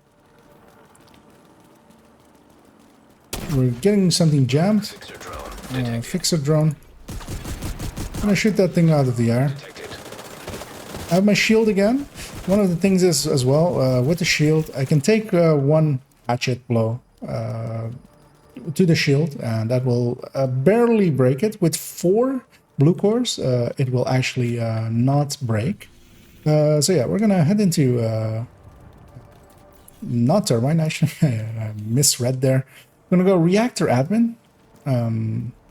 We're getting something jammed. Fixer drone detected. Fixer drone. I'm gonna shoot that thing out of the air. Detected. I have my shield again. One of the things is as well, with the shield, I can take one hatchet blow to the shield, and that will barely break it. With 4 blue cores, it will actually not break. So yeah, we're gonna head into not turbine, actually. I misread there. I'm gonna go reactor admin,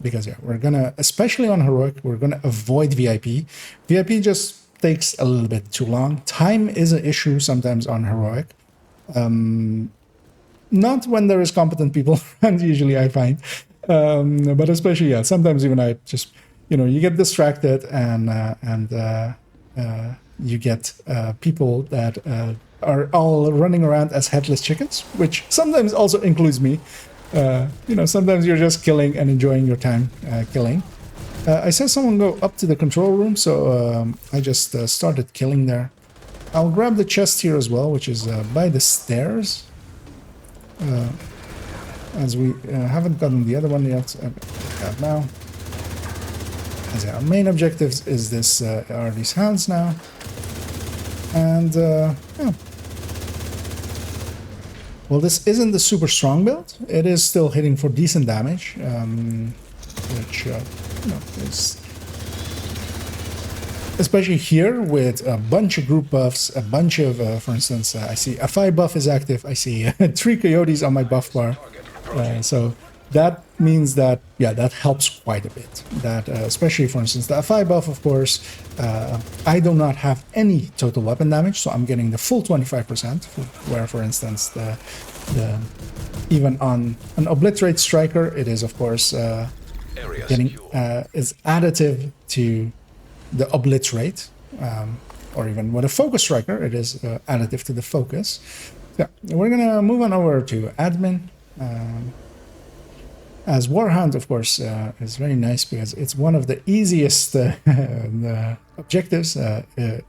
because yeah, we're gonna, especially on heroic, we're gonna avoid VIP. VIP just takes a little bit too long. Time is an issue sometimes on heroic. Not when there is competent people around, usually I find, but especially, yeah, sometimes even I just, you get distracted and you get people that are all running around as headless chickens, which sometimes also includes me. Sometimes you're just killing and enjoying your time killing. I saw someone go up to the control room, so I just started killing there. I'll grab the chest here as well, which is by the stairs. As we haven't gotten the other one yet. Got now. As our main objectives is this are these hounds now. And yeah. Well, this isn't the super strong build. It is still hitting for decent damage, which is especially here with a bunch of group buffs, a bunch of, for instance, I see a 5 buff is active. I see 3 coyotes on my buff bar, so that means that, yeah, that helps quite a bit. That especially, for instance, the 5 buff, of course, I do not have any total weapon damage, so I'm getting the full 25%. Where, for instance, the even on an obliterate striker, it is of course Area getting secure. is additive to the obliterate, or even with a focus striker, it is additive to the focus. So we're gonna move on over to admin. As Warhound, of course, is very nice because it's one of the easiest objectives,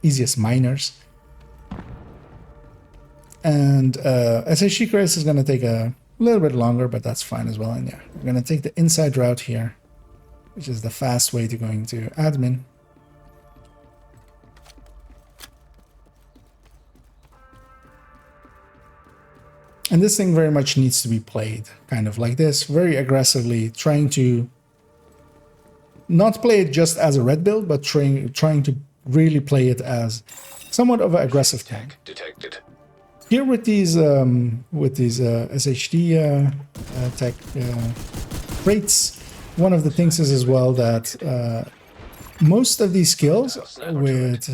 easiest miners. And SHG Craze is going to take a little bit longer, but that's fine as well. And yeah, we're going to take the inside route here, which is the fast way to going to admin. And this thing very much needs to be played kind of like this, very aggressively, trying to not play it just as a red build, but trying to really play it as somewhat of an aggressive tank. Detected. Here with these SHD tech traits, one of the things is as well that most of these skills with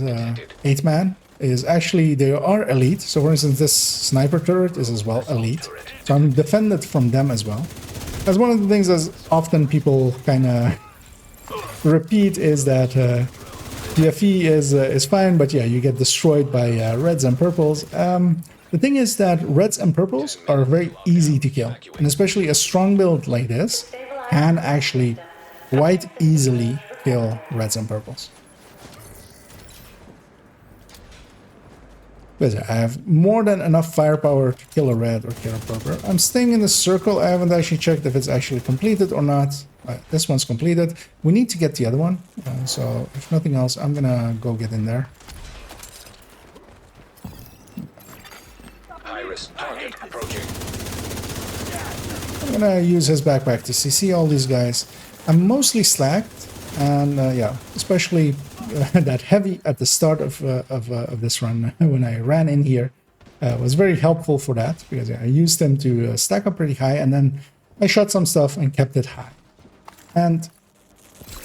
8-man is actually, they are elite. So for instance, this sniper turret is as well elite. So I'm defended from them as well. That's one of the things that often people kind of repeat is that PFE is fine, but yeah, you get destroyed by reds and purples. The thing is that reds and purples are very easy to kill, and especially a strong build like this can actually quite easily kill reds and purples. But I have more than enough firepower to kill a red or kill a purple. I'm staying in the circle. I haven't actually checked if it's actually completed or not. This one's completed. We need to get the other one. So if nothing else, I'm gonna go get in there. High-risk target approaching. I'm gonna use his backpack to CC all these guys. I'm mostly slacked, and yeah, especially that heavy at the start of this run when I ran in here was very helpful for that, because yeah, I used them to stack up pretty high, and then I shot some stuff and kept it high. And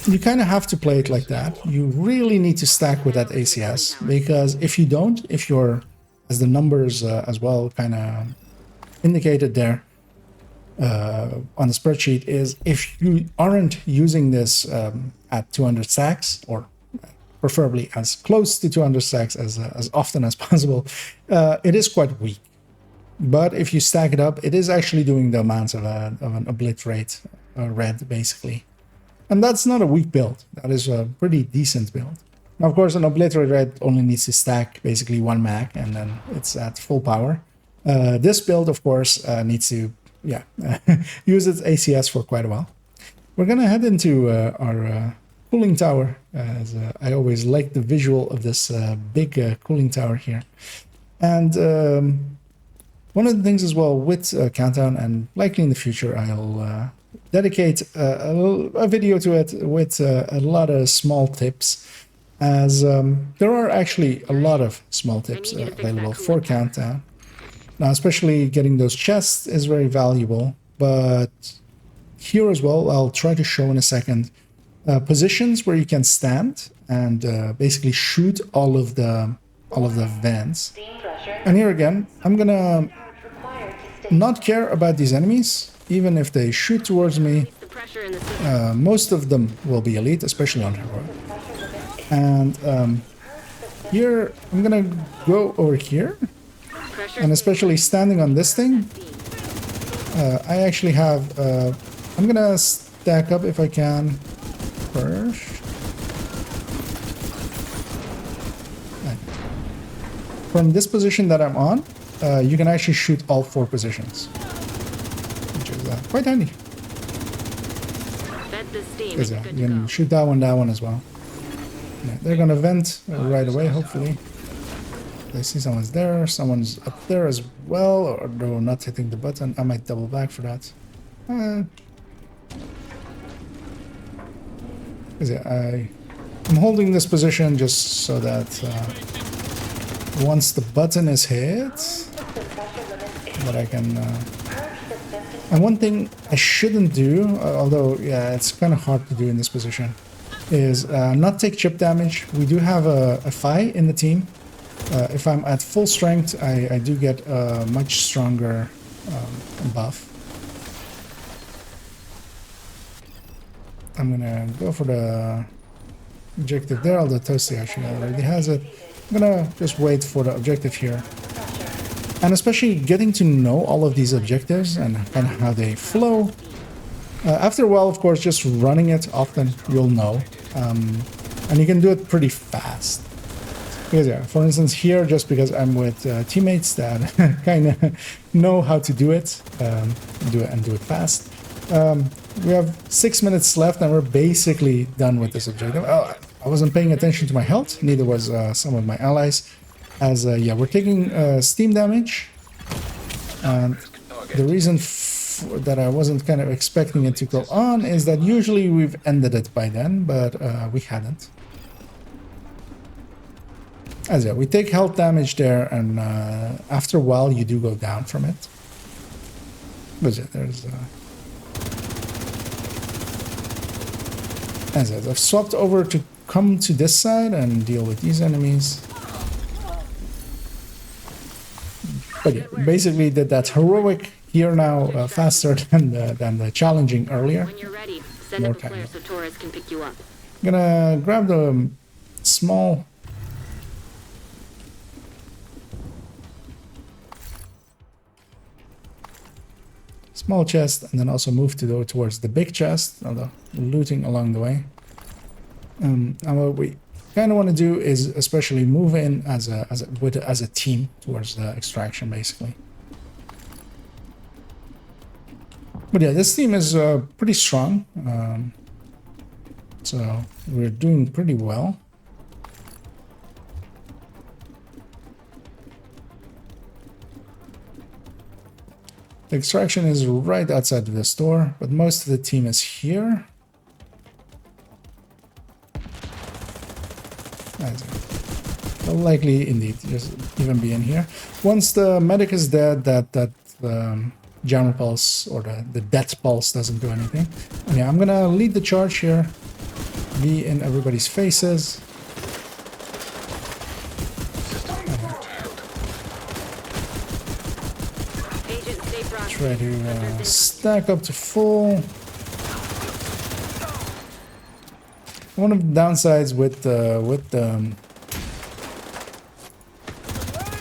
you kind of have to play it like that. You really need to stack with that ACS, because if you don't, if you're, as the numbers as well kind of indicated there on the spreadsheet, is if you aren't using this at 200 stacks, or preferably as close to 200 stacks as often as possible, it is quite weak. But if you stack it up, it is actually doing the amounts of an obliterate red, basically. And that's not a weak build. That is a pretty decent build. Now, of course, an obliterate red only needs to stack basically 1 mag, and then it's at full power. This build, of course, needs to use its ACS for quite a while. We're going to head into our cooling tower, as I always like the visual of this big cooling tower here. And one of the things as well with Countdown, and likely in the future I'll dedicate a video to it with a lot of small tips, as there are actually a lot of small tips available for Countdown. Now, especially getting those chests is very valuable, but here as well, I'll try to show in a second positions where you can stand and basically shoot all of the vents. And here again, I'm gonna not care about these enemies, even if they shoot towards me. Most of them will be elite, especially on Hero. And here, I'm gonna go over here, and especially standing on this thing, I actually have, I'm gonna stack up if I can first. From this position that I'm on, you can actually shoot all 4 positions, which is quite handy. Because you can shoot that one as well. Yeah, they're gonna vent right away, hopefully. I see someone's there, someone's up there as well, or they're not hitting the button. I might double back for that. Yeah, I'm holding this position just so that once the button is hit, that I can... and one thing I shouldn't do, although yeah, it's kind of hard to do in this position, is not take chip damage. We do have a Phi in the team. If I'm at full strength, I do get a much stronger buff. I'm gonna go for the objective there, although Toasty actually already has it. I'm gonna just wait for the objective here. And especially getting to know all of these objectives and kind of how they flow. After a while, of course, just running it often, you'll know. And you can do it pretty fast. Because yeah, for instance here, just because I'm with teammates that kind of know how to do it, do it fast. We have 6 minutes left and we're basically done with this objective. Oh, I wasn't paying attention to my health, neither was some of my allies. As yeah, we're taking steam damage. And the reason that I wasn't kind of expecting it to go on is that usually we've ended it by then, but we hadn't. As yeah, we take health damage there, and after a while you do go down from it. But yeah, there's as I've swapped over to come to this side and deal with these enemies. But yeah, basically did that heroic here now faster than the challenging earlier. When you're ready, send up a flare so Torres can pick you up. I'm gonna grab the small chest and then also move to go towards the big chest, although looting along the way. And what we kind of want to do is especially move in as a team towards the extraction, basically. But yeah, this team is pretty strong, so we're doing pretty well. The extraction is right outside of the store, but most of the team is here. Will likely indeed just even be in here. Once the medic is dead, that jammer pulse or the death pulse doesn't do anything. And yeah, I'm gonna lead the charge here, be in everybody's faces. Try to stack up to full. One of the downsides with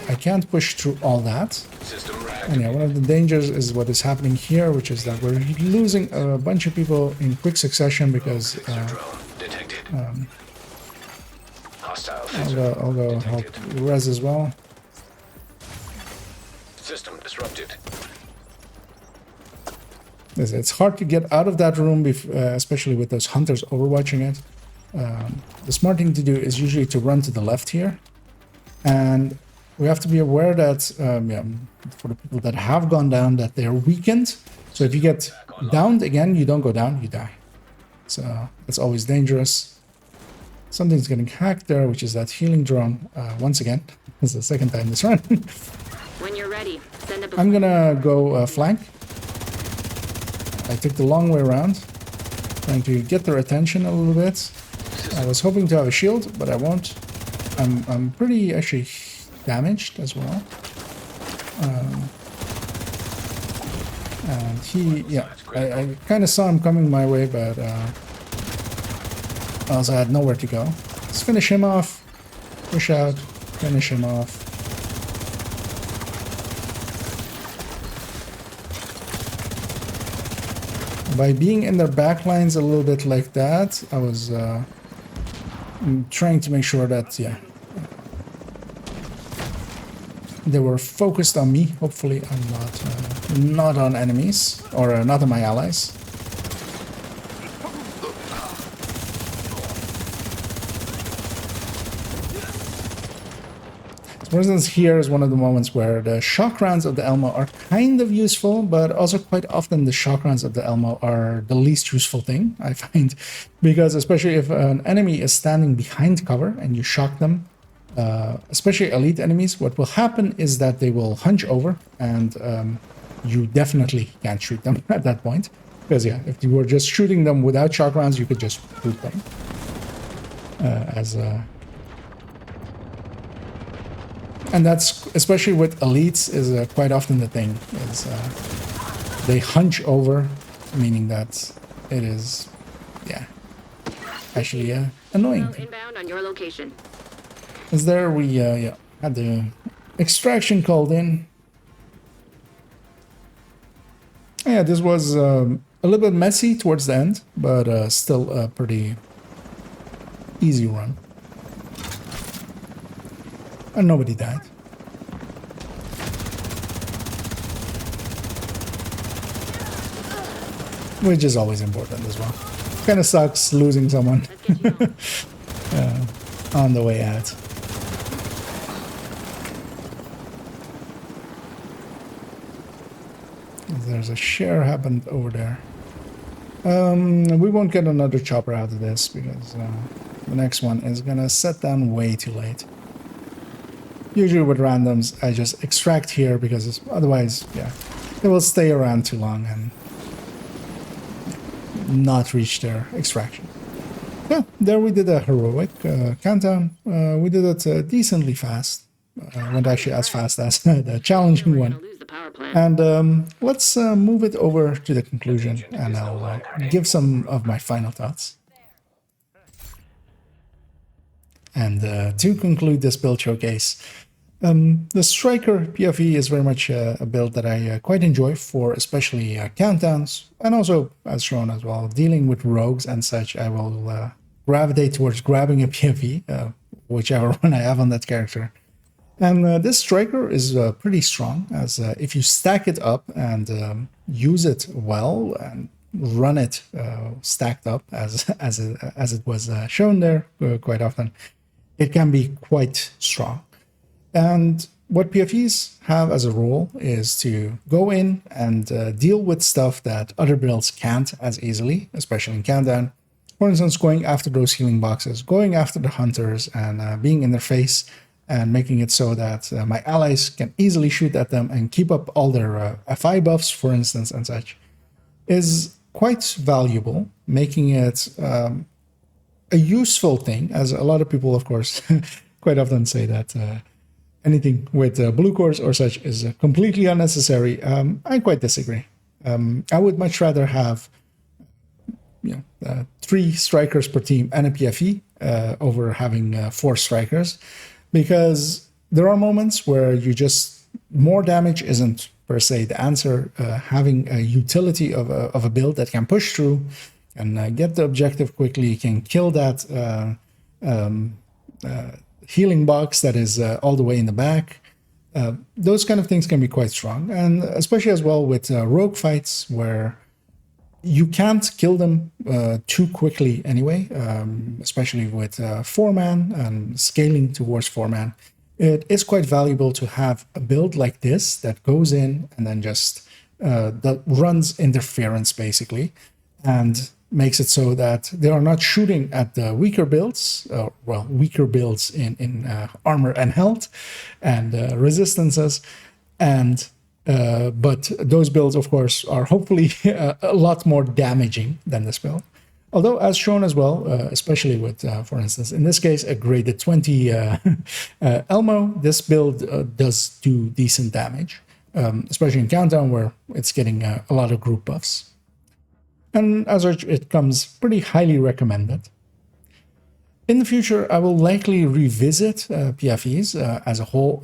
I can't push through all that. And yeah, one of the dangers is what is happening here, which is that we're losing a bunch of people in quick succession because I'll go help Res as well. System disrupted. It's hard to get out of that room, especially with those hunters overwatching it. The smart thing to do is usually to run to the left here. And we have to be aware that, yeah, for the people that have gone down, that they're weakened. So if you get downed again, you don't go down, you die. So that's always dangerous. Something's getting hacked there, which is that healing drone. Once again, this is the second time this run. When you're ready, send up a I'm gonna go flank. I took the long way around, trying to get their attention a little bit. I was hoping to have a shield, but I won't. I'm pretty actually damaged as well. And he, yeah, I kind of saw him coming my way, but I also had nowhere to go. Let's finish him off, push out, finish him off. By being in their backlines a little bit like that, I was trying to make sure that, yeah, they were focused on me. Hopefully I'm not on enemies, or not on my allies. For instance, here is one of the moments where the shock rounds of the Elmo are kind of useful, but also quite often the shock rounds of the Elmo are the least useful thing, I find. Because especially if an enemy is standing behind cover and you shock them, especially elite enemies, what will happen is that they will hunch over and you definitely can't shoot them at that point. Because yeah, if you were just shooting them without shock rounds, you could just shoot them. And that's, especially with elites, is quite often the thing, is they hunch over, meaning that it is yeah, actually annoying. Well, inbound on your location. As there we yeah, had the extraction called in. Yeah, this was a little bit messy towards the end, but still a pretty easy run. And nobody died. Which is always important as well. Kind of sucks losing someone Let's get you home. on the way out. There's a share happened over there. We won't get another chopper out of this because the next one is gonna set down way too late. Usually with randoms, I just extract here because otherwise, yeah, they will stay around too long and not reach their extraction. Yeah, there we did a heroic countdown. We did it decently fast. Went actually as fast as the challenging We're one. gonna lose the power plant. And let's move it over to the conclusion, and I'll give some of my final thoughts. And to conclude this build showcase, the Striker PFE is very much a build that I quite enjoy for especially countdowns, and also, as shown as well, dealing with rogues and such. I will gravitate towards grabbing a PFE, whichever one I have on that character. And this Striker is pretty strong, as if you stack it up and use it well and run it stacked up, as it was shown there quite often, it can be quite strong. And what PFEs have as a role is to go in and deal with stuff that other builds can't as easily, especially in countdown. For instance, going after those healing boxes, going after the hunters and being in their face and making it so that my allies can easily shoot at them and keep up all their FI buffs, for instance, and such, is quite valuable, making it a useful thing, as a lot of people, of course, quite often say that anything with blue cores or such is completely unnecessary. I quite disagree. I would much rather have 3 strikers per team and a PFE over having 4 strikers, because there are moments where you just, more damage isn't per se the answer. Having a utility of a build that can push through and get the objective quickly, can kill that healing box that is all the way in the back. Those kind of things can be quite strong, and especially as well with rogue fights where you can't kill them too quickly anyway, especially with 4-man and scaling towards 4-man. It is quite valuable to have a build like this that goes in and then just that runs interference basically, and makes it so that they are not shooting at the weaker builds, weaker builds in armor and health and resistances, and but those builds, of course, are hopefully a lot more damaging than this build. Although, as shown as well, especially with, for instance, in this case, a graded 20 Elmo, this build does do decent damage, especially in Countdown, where it's getting a lot of group buffs. And as such, it comes pretty highly recommended. In the future, I will likely revisit PFEs as a whole,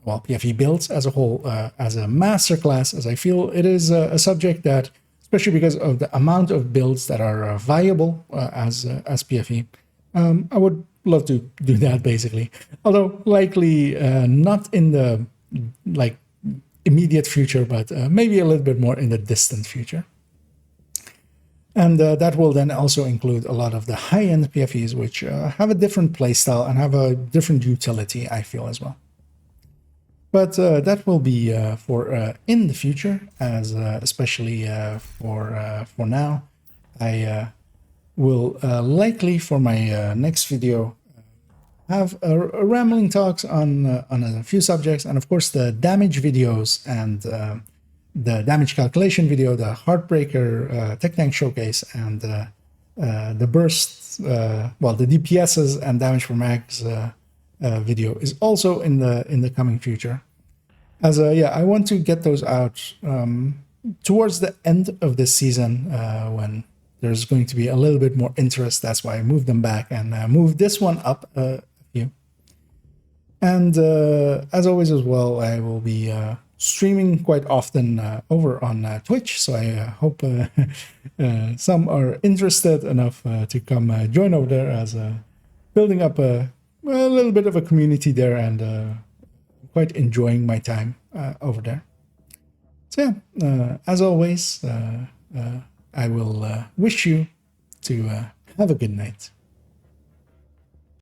PFE builds as a whole, as a masterclass, as I feel it is a subject that, especially because of the amount of builds that are viable as PFE, I would love to do that basically. Although likely not in the immediate future, but maybe a little bit more in the distant future. And that will then also include a lot of the high-end PFEs, which have a different playstyle and have a different utility, I feel, as well. But that will be for in the future, as especially for now. I will likely, for my next video, have a rambling talks on a few subjects, and of course the damage videos and the damage calculation video, the Heartbreaker Tech Tank Showcase, and the burst, the DPSs and damage per mags video is also in the coming future. As I want to get those out towards the end of this season, when there's going to be a little bit more interest. That's why I moved them back and moved this one up a few. And as always as well, I will be streaming quite often over on Twitch. So I hope some are interested enough to come join over there, as building up a little bit of a community there, and quite enjoying my time over there. So yeah, as always, I will wish you to have a good night.